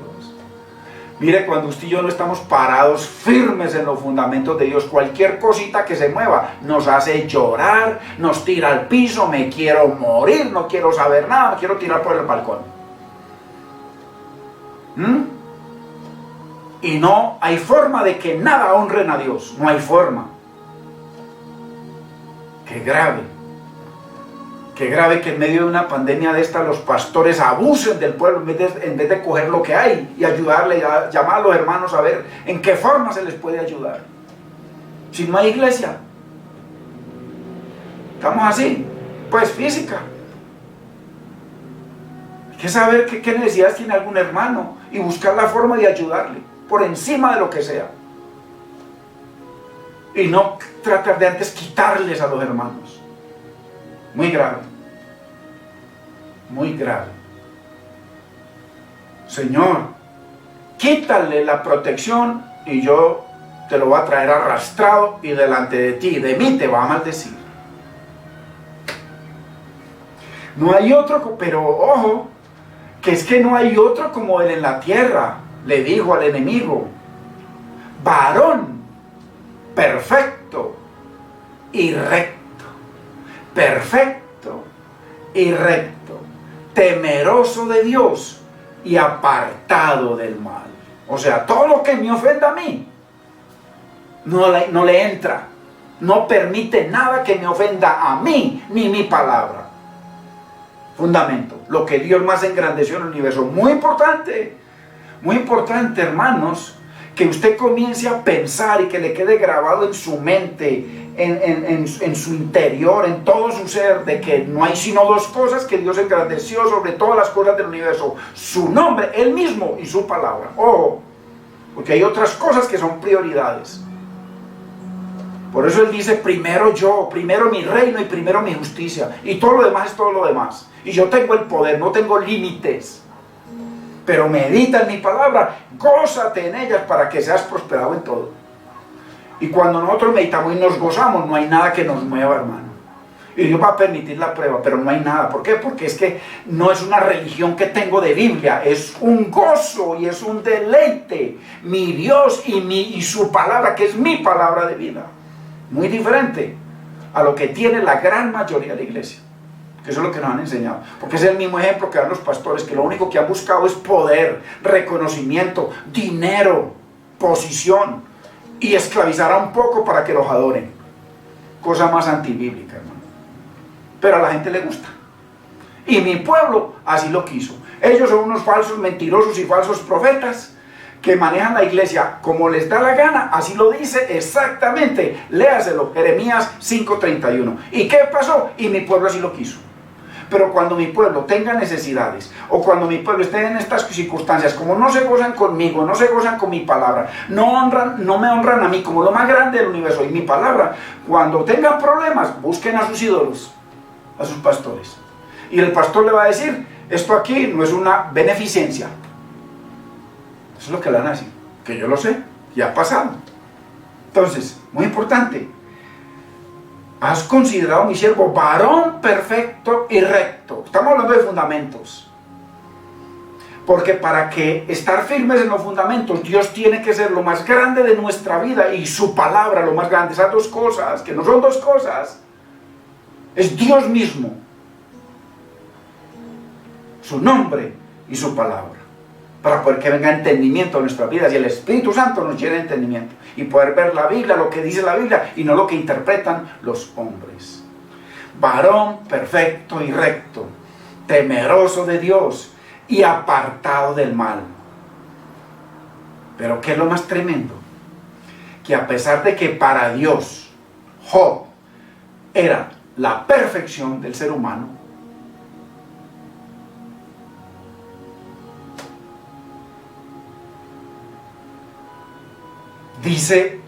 Mire, cuando usted y yo no estamos parados firmes en los fundamentos de Dios, cualquier cosita que se mueva nos hace llorar, nos tira al piso, me quiero morir, no quiero saber nada, me quiero tirar por el balcón. Y no hay forma de que nada honren a Dios, no hay forma. Qué grave que en medio de una pandemia de esta los pastores abusen del pueblo en vez de coger lo que hay y ayudarle, a llamar a los hermanos a ver en qué forma se les puede ayudar. Si no hay iglesia, estamos así, pues física. Hay que saber qué necesidades tiene algún hermano y buscar la forma de ayudarle por encima de lo que sea. Y no tratar de antes quitarles a los hermanos. Muy grave. Muy grave. Señor, quítale la protección y yo te lo voy a traer arrastrado y delante de ti, de mí te va a maldecir. No hay otro, pero ojo, que es que no hay otro como él en la tierra, le dijo al enemigo, varón perfecto y recto, perfecto y recto, temeroso de Dios y apartado del mal. O sea, todo lo que me ofenda a mí no le entra, no permite nada que me ofenda a mí ni mi palabra. Fundamento, lo que Dios más engrandeció en el universo. Muy importante, hermanos, que usted comience a pensar y que le quede grabado en su mente, en su interior, en todo su ser, de que no hay sino dos cosas que Dios engrandeció sobre todas las cosas del universo: su nombre, Él mismo, y su palabra. Ojo, porque hay otras cosas que son prioridades. Por eso Él dice, primero yo, primero mi reino y primero mi justicia, y todo lo demás es todo lo demás. Y yo tengo el poder, no tengo límites. Pero medita en mi palabra, gózate en ellas para que seas prosperado en todo. Y cuando nosotros meditamos y nos gozamos, no hay nada que nos mueva, hermano. Y Dios va a permitir la prueba, pero no hay nada. ¿Por qué? Porque es que no es una religión que tengo de Biblia, es un gozo y es un deleite. Mi Dios y su palabra, que es mi palabra de vida. Muy diferente a lo que tiene la gran mayoría de la iglesia. Que eso es lo que nos han enseñado. Porque es el mismo ejemplo que dan los pastores, que lo único que han buscado es poder, reconocimiento, dinero, posición, y esclavizar a un poco para que los adoren. Cosa más antibíblica, hermano. Pero a la gente le gusta. Y mi pueblo así lo quiso. Ellos son unos falsos mentirosos y falsos profetas que manejan la iglesia como les da la gana. Así lo dice exactamente. Léaselo, Jeremías 5:31. ¿Y qué pasó? Y mi pueblo así lo quiso. Pero cuando mi pueblo tenga necesidades, o cuando mi pueblo esté en estas circunstancias, como no se gozan conmigo, no se gozan con mi palabra, no me honran a mí como lo más grande del universo y mi palabra, cuando tengan problemas, busquen a sus ídolos, a sus pastores. Y el pastor le va a decir, esto aquí no es una beneficencia. Eso es lo que le van a decir, que yo lo sé, ya ha pasado. Entonces, muy importante, has considerado mi siervo varón perfecto y recto. Estamos hablando de fundamentos. Porque para que estar firmes en los fundamentos, Dios tiene que ser lo más grande de nuestra vida y su palabra lo más grande. Esas dos cosas, que no son dos cosas, es Dios mismo, su nombre y su palabra, para poder que venga entendimiento a nuestras vidas y el Espíritu Santo nos llene de entendimiento y poder ver la Biblia, lo que dice la Biblia y no lo que interpretan los hombres. Varón perfecto y recto, temeroso de Dios y apartado del mal. Pero ¿qué es lo más tremendo? Que a pesar de que para Dios Job era la perfección del ser humano, dice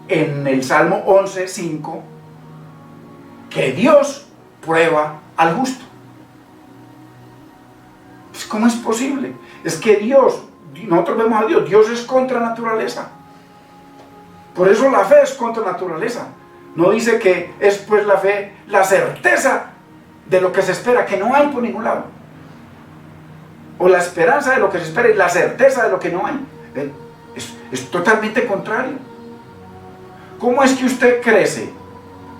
en el Salmo 11:5 que Dios prueba al justo. Pues, ¿cómo es posible? Es que Dios, nosotros vemos a Dios, Dios es contra naturaleza. Por eso la fe es contra naturaleza. No dice que es pues la fe la certeza de lo que se espera, que no hay por ningún lado. O la esperanza de lo que se espera y la certeza de lo que no hay. Es totalmente contrario. ¿Cómo es que usted crece?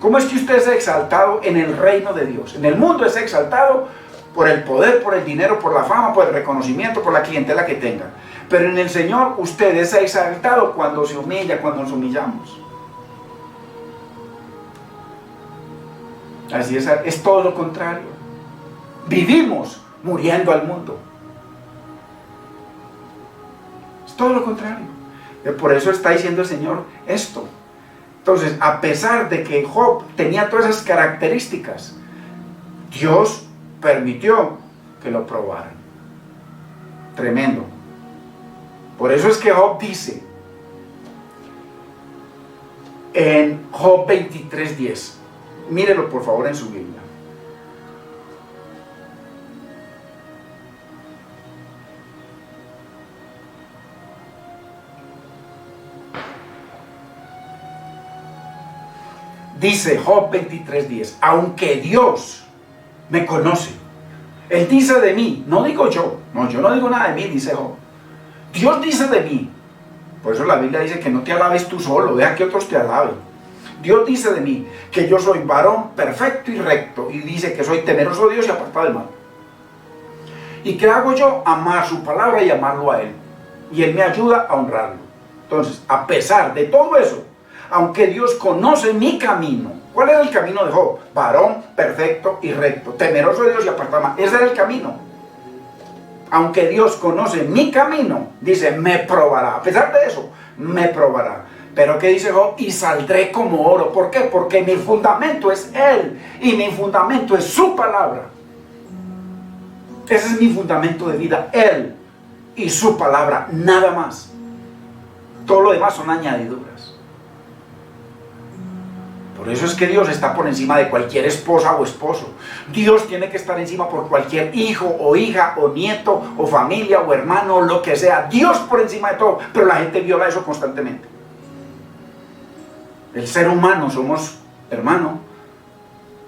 ¿Cómo es que usted es exaltado en el reino de Dios? En el mundo es exaltado por el poder, por el dinero, por la fama, por el reconocimiento, por la clientela que tenga. Pero en el Señor usted es exaltado cuando se humilla, cuando nos humillamos. Así es todo lo contrario. Vivimos muriendo al mundo. Es todo lo contrario. Por eso está diciendo el Señor esto. Entonces, a pesar de que Job tenía todas esas características, Dios permitió que lo probaran. Tremendo. Por eso es que Job dice en Job 23:10, mírelo por favor en su Biblia. Dice Job 23:10, aunque Dios me conoce, Él dice de mí, no digo yo, no, yo no digo nada de mí, dice Job. Dios dice de mí, por eso la Biblia dice que no te alabes tú solo, deja que otros te alaben. Dios dice de mí que yo soy varón perfecto y recto, y dice que soy temeroso de Dios y apartado del mal. ¿Y qué hago yo? Amar su palabra y amarlo a Él. Y Él me ayuda a honrarlo. Entonces, a pesar de todo eso, aunque Dios conoce mi camino, ¿cuál era el camino de Job? Varón perfecto y recto, temeroso de Dios y apartado del mal. Ese era el camino. Aunque Dios conoce mi camino, dice, me probará. A pesar de eso, me probará. Pero ¿qué dice Job? Y saldré como oro. ¿Por qué? Porque mi fundamento es Él. Y mi fundamento es su palabra. Ese es mi fundamento de vida. Él y su palabra. Nada más. Todo lo demás son añadiduras. Por eso es que Dios está por encima de cualquier esposa o esposo. Dios tiene que estar encima por cualquier hijo o hija o nieto o familia o hermano o lo que sea. Dios por encima de todo. Pero la gente viola eso constantemente. El ser humano somos hermano.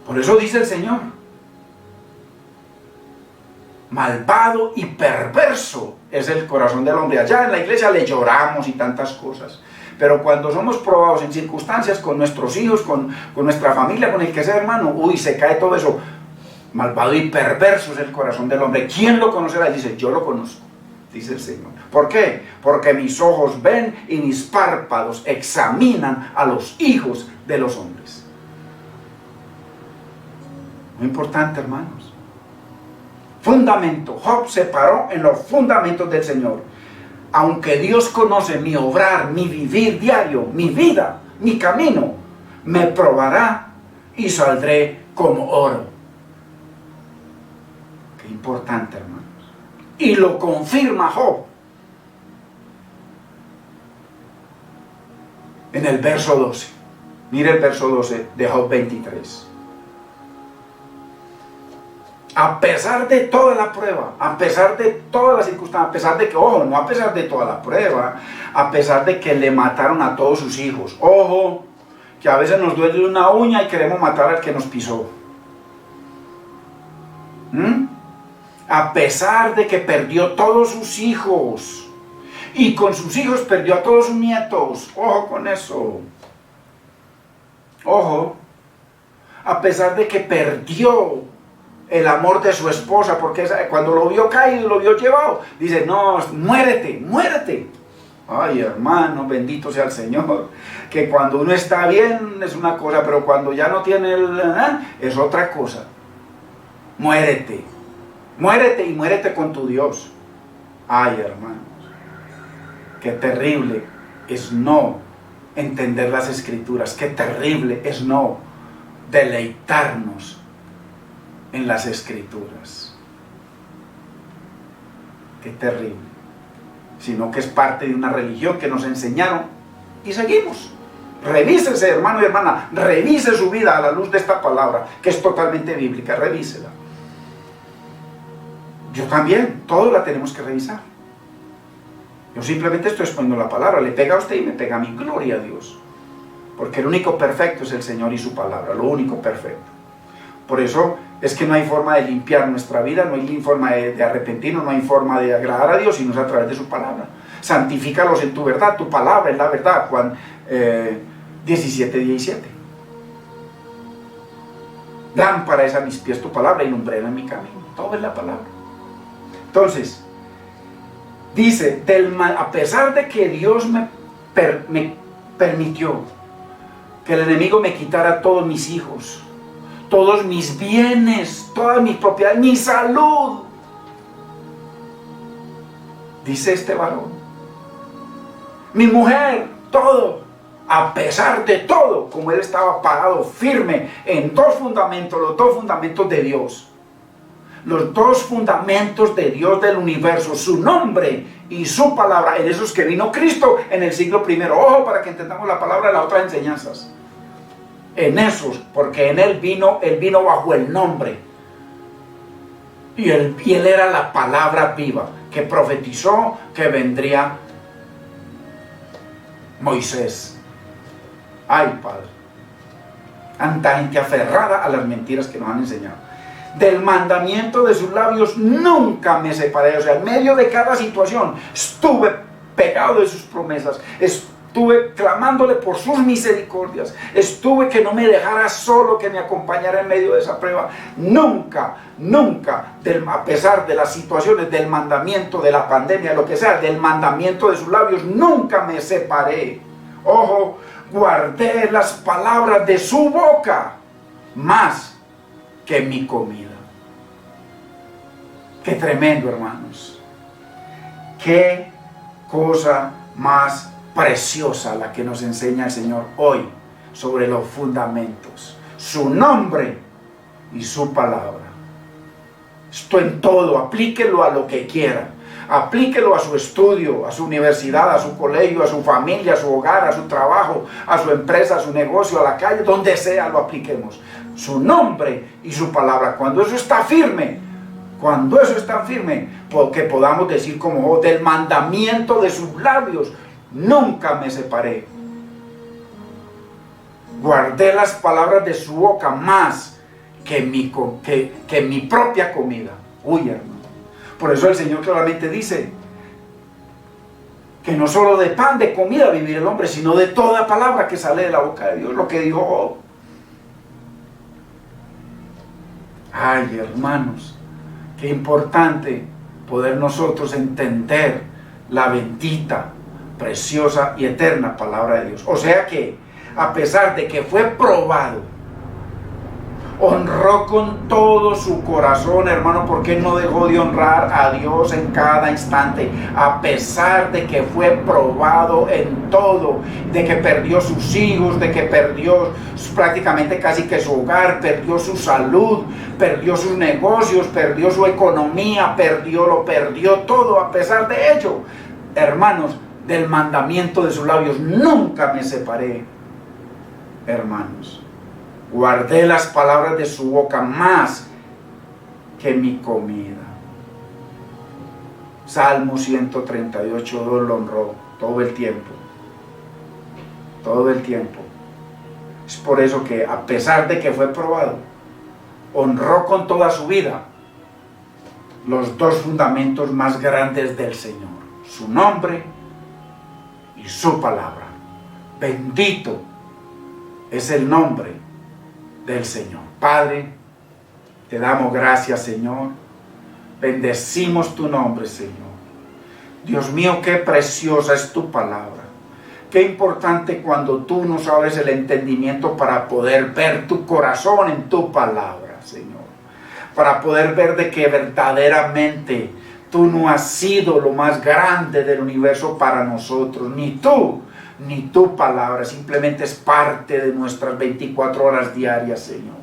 Por eso dice el Señor. Malvado y perverso es el corazón del hombre. Allá en la iglesia le lloramos y tantas cosas. Pero cuando somos probados en circunstancias con nuestros hijos, con nuestra familia, con el que sea hermano, uy, se cae todo eso. Malvado y perverso es el corazón del hombre. ¿Quién lo conocerá? Y dice, yo lo conozco, dice el Señor. ¿Por qué? Porque mis ojos ven y mis párpados examinan a los hijos de los hombres. Muy importante, hermanos. Fundamento. Job se paró en los fundamentos del Señor. Aunque Dios conoce mi obrar, mi vivir diario, mi vida, mi camino, me probará y saldré como oro. Qué importante, hermanos. Y lo confirma Job en el verso 12. Mire el verso 12 de Job 23. A pesar de toda la prueba, a pesar de todas las circunstancias, a pesar de que, ojo, no a pesar de toda la prueba, a pesar de que le mataron a todos sus hijos. Ojo, que a veces nos duele una uña y queremos matar al que nos pisó. A pesar de que perdió todos sus hijos, y con sus hijos perdió a todos sus nietos. Ojo con eso. Ojo. A pesar de que perdió el amor de su esposa, porque cuando lo vio caído, lo vio llevado, dice, no, muérete, muérete. Ay, hermano, bendito sea el Señor, que cuando uno está bien es una cosa, pero cuando ya no tiene es otra cosa. Muérete, muérete y muérete con tu Dios. Ay, hermanos, qué terrible es no entender las Escrituras, qué terrible es no deleitarnos en las Escrituras. Qué terrible. Sino que es parte de una religión que nos enseñaron y seguimos. Revísese, hermano y hermana, revise su vida a la luz de esta palabra, que es totalmente bíblica, revísela. Yo también, todos la tenemos que revisar. Yo simplemente estoy exponiendo la palabra, le pega a usted y me pega a mí, gloria a Dios. Porque el único perfecto es el Señor y su palabra, lo único perfecto. Por eso es que no hay forma de limpiar nuestra vida, no hay forma de arrepentirnos, no hay forma de agradar a Dios, sino es a través de su palabra. Santifícalos en tu verdad, tu palabra es la verdad. Juan 17:17. Lámpara es a mis pies tu palabra y lumbrera en mi camino. Todo es la palabra. Entonces, dice, a pesar de que Dios me permitió que el enemigo me quitara todos mis hijos, todos mis bienes, todas mis propiedades, mi salud, dice este varón, mi mujer, todo, a pesar de todo, como él estaba parado firme en dos fundamentos, los dos fundamentos de Dios, los dos fundamentos de Dios del universo, su nombre y su palabra, en esos que vino Cristo en el siglo I. Ojo, para que entendamos la palabra de las otras enseñanzas. En esos, porque en él vino bajo el nombre. Y él era la palabra viva, que profetizó que vendría Moisés. Ay, Padre. Tanta gente aferrada a las mentiras que nos han enseñado. Del mandamiento de sus labios nunca me separé. O sea, en medio de cada situación estuve pegado de sus promesas, estuve clamándole por sus misericordias, estuve que no me dejara solo, que me acompañara en medio de esa prueba. Nunca, nunca, a pesar de las situaciones, del mandamiento, de la pandemia, lo que sea, del mandamiento de sus labios, nunca me separé. Ojo, guardé las palabras de su boca más que mi comida. Qué tremendo, hermanos. Qué cosa más preciosa la que nos enseña el Señor hoy sobre los fundamentos, su nombre y su palabra. Esto en todo, aplíquelo a lo que quiera, aplíquelo a su estudio, a su universidad, a su colegio, a su familia, a su hogar, a su trabajo, a su empresa, a su negocio, a la calle, donde sea lo apliquemos. Su nombre y su palabra. Cuando eso está firme, porque podamos decir como del mandamiento de sus labios, nunca me separé. Guardé las palabras de su boca más que mi propia comida. Uy, hermano. Por eso el Señor claramente dice que no solo de pan, de comida vivirá el hombre, sino de toda palabra que sale de la boca de Dios, lo que dijo Job. Ay, hermanos, qué importante poder nosotros entender la bendita, preciosa y eterna palabra de Dios. O sea que, a pesar de que fue probado, honró con todo su corazón, hermano, porque no dejó de honrar a Dios en cada instante, a pesar de que fue probado en todo, de que perdió sus hijos, de que perdió prácticamente casi que su hogar, perdió su salud, perdió sus negocios, perdió su economía, lo perdió todo. A pesar de ello, hermanos, del mandamiento de sus labios nunca me separé, hermanos. Guardé las palabras de su boca más que mi comida. Salmo 138, Dios lo honró todo el tiempo. Todo el tiempo. Es por eso que a pesar de que fue probado, honró con toda su vida los dos fundamentos más grandes del Señor: su nombre y su palabra. Bendito es el nombre del Señor. Padre, te damos gracias, Señor. Bendecimos tu nombre, Señor. Dios mío, qué preciosa es tu palabra. Qué importante cuando tú nos abres el entendimiento para poder ver tu corazón en tu palabra, Señor. Para poder ver de que verdaderamente tú no has sido lo más grande del universo para nosotros. Ni tú, ni tu palabra. Simplemente es parte de nuestras 24 horas diarias, Señor.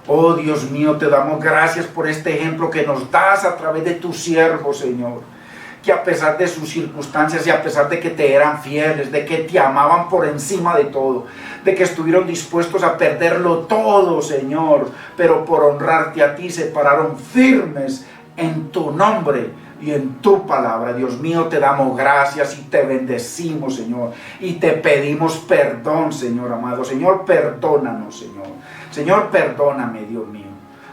Oh Dios mío, te damos gracias por este ejemplo que nos das a través de tu siervo, Señor. Que a pesar de sus circunstancias y a pesar de que te eran fieles, de que te amaban por encima de todo, de que estuvieron dispuestos a perderlo todo, Señor, pero por honrarte a ti se pararon firmes en tu nombre y en tu palabra. Dios mío, te damos gracias y te bendecimos, Señor, y te pedimos perdón, Señor amado. Señor, perdónanos, Señor. Señor, perdóname, Dios mío.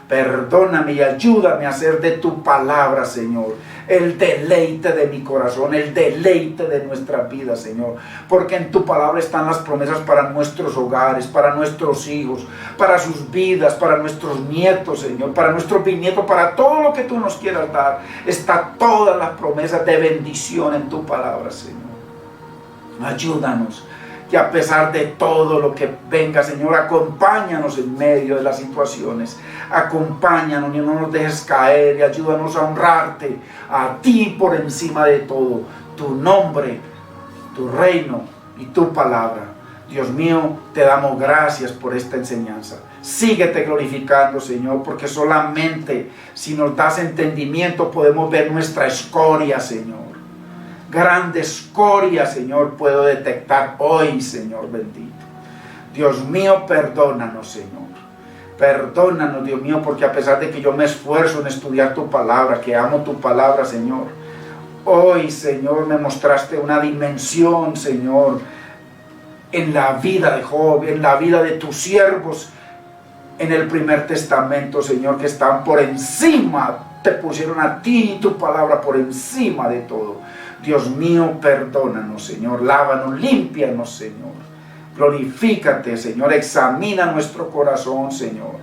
Perdóname y ayúdame a hacer de tu palabra, Señor, el deleite de mi corazón, el deleite de nuestra vida, Señor. Porque en tu palabra están las promesas para nuestros hogares, para nuestros hijos, para sus vidas, para nuestros nietos, Señor, para nuestros bisnietos, para todo lo que tú nos quieras dar. Está todas las promesas de bendición en tu palabra, Señor. Ayúdanos. Que a pesar de todo lo que venga, Señor, acompáñanos en medio de las situaciones. Acompáñanos y no nos dejes caer y ayúdanos a honrarte a ti por encima de todo. Tu nombre, tu reino y tu palabra. Dios mío, te damos gracias por esta enseñanza. Síguete glorificando, Señor, porque solamente si nos das entendimiento podemos ver nuestra escoria, Señor. Grande escoria, Señor, puedo detectar hoy, Señor bendito. Dios mío, perdónanos, Señor. Perdónanos, Dios mío, porque a pesar de que yo me esfuerzo en estudiar tu palabra, que amo tu palabra, Señor, hoy, Señor, me mostraste una dimensión, Señor, en la vida de Job, en la vida de tus siervos, en el primer testamento, Señor, que están por encima, te pusieron a ti y tu palabra por encima de todo. Dios mío, perdónanos, Señor, lávanos, límpianos, Señor. Glorifícate, Señor, examina nuestro corazón, Señor,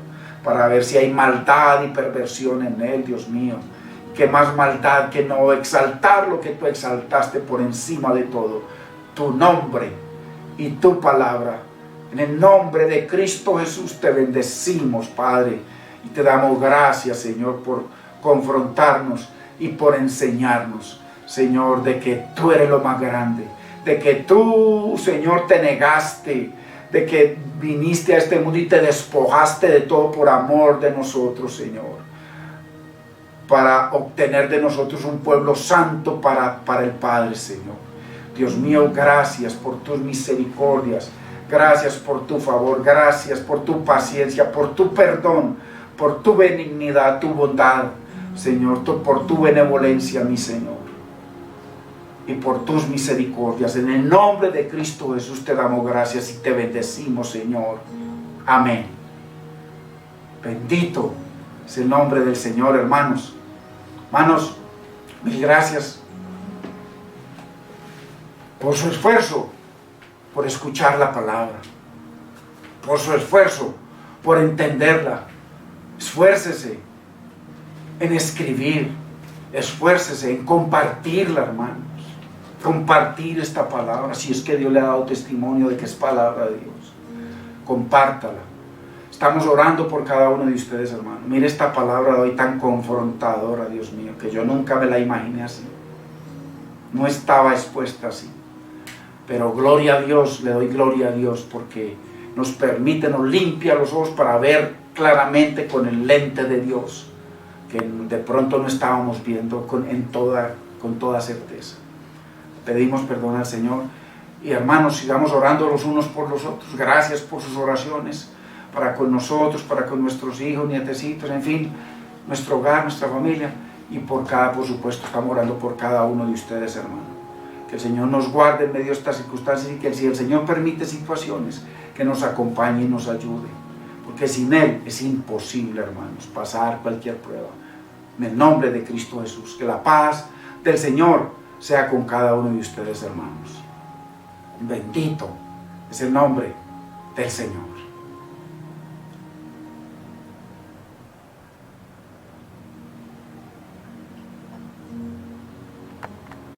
para ver si hay maldad y perversión en él, Dios mío. Que más maldad que no exaltar lo que tú exaltaste por encima de todo, tu nombre y tu palabra. En el nombre de Cristo Jesús te bendecimos, Padre, y te damos gracias, Señor, por confrontarnos y por enseñarnos, Señor, de que tú eres lo más grande, de que tú, Señor, te negaste, de que viniste a este mundo y te despojaste de todo por amor de nosotros, Señor, para obtener de nosotros un pueblo santo para el Padre, Señor. Dios mío, gracias por tus misericordias, gracias por tu favor, gracias por tu paciencia, por tu perdón, por tu benignidad, tu bondad, Señor, por tu benevolencia, mi Señor, y por tus misericordias. En el nombre de Cristo Jesús te damos gracias y te bendecimos, Señor. Amén. Bendito es el nombre del Señor, hermanos. Hermanos, mil gracias por su esfuerzo, por escuchar la palabra, por su esfuerzo, por entenderla. Esfuércese en escribir, esfuércese en compartirla, hermanos. Compartir esta palabra, si es que Dios le ha dado testimonio de que es palabra de Dios. Compártala. Estamos orando por cada uno de ustedes, hermanos. Mire esta palabra de hoy tan confrontadora, Dios mío, que yo nunca me la imaginé así. No estaba expuesta así. Pero gloria a Dios, le doy gloria a Dios porque nos permite, nos limpia los ojos para ver claramente con el lente de Dios, que de pronto no estábamos viendo con toda certeza. Pedimos perdón al Señor y hermanos, sigamos orando los unos por los otros. Gracias por sus oraciones, para con nosotros, para con nuestros hijos, nietecitos, en fin, nuestro hogar, nuestra familia, y por supuesto, estamos orando por cada uno de ustedes, hermano. Que el Señor nos guarde en medio de estas circunstancias y que si el Señor permite situaciones, que nos acompañe y nos ayude. Porque sin Él es imposible, hermanos, pasar cualquier prueba. En el nombre de Cristo Jesús, que la paz del Señor sea con cada uno de ustedes, hermanos. Bendito es el nombre del Señor.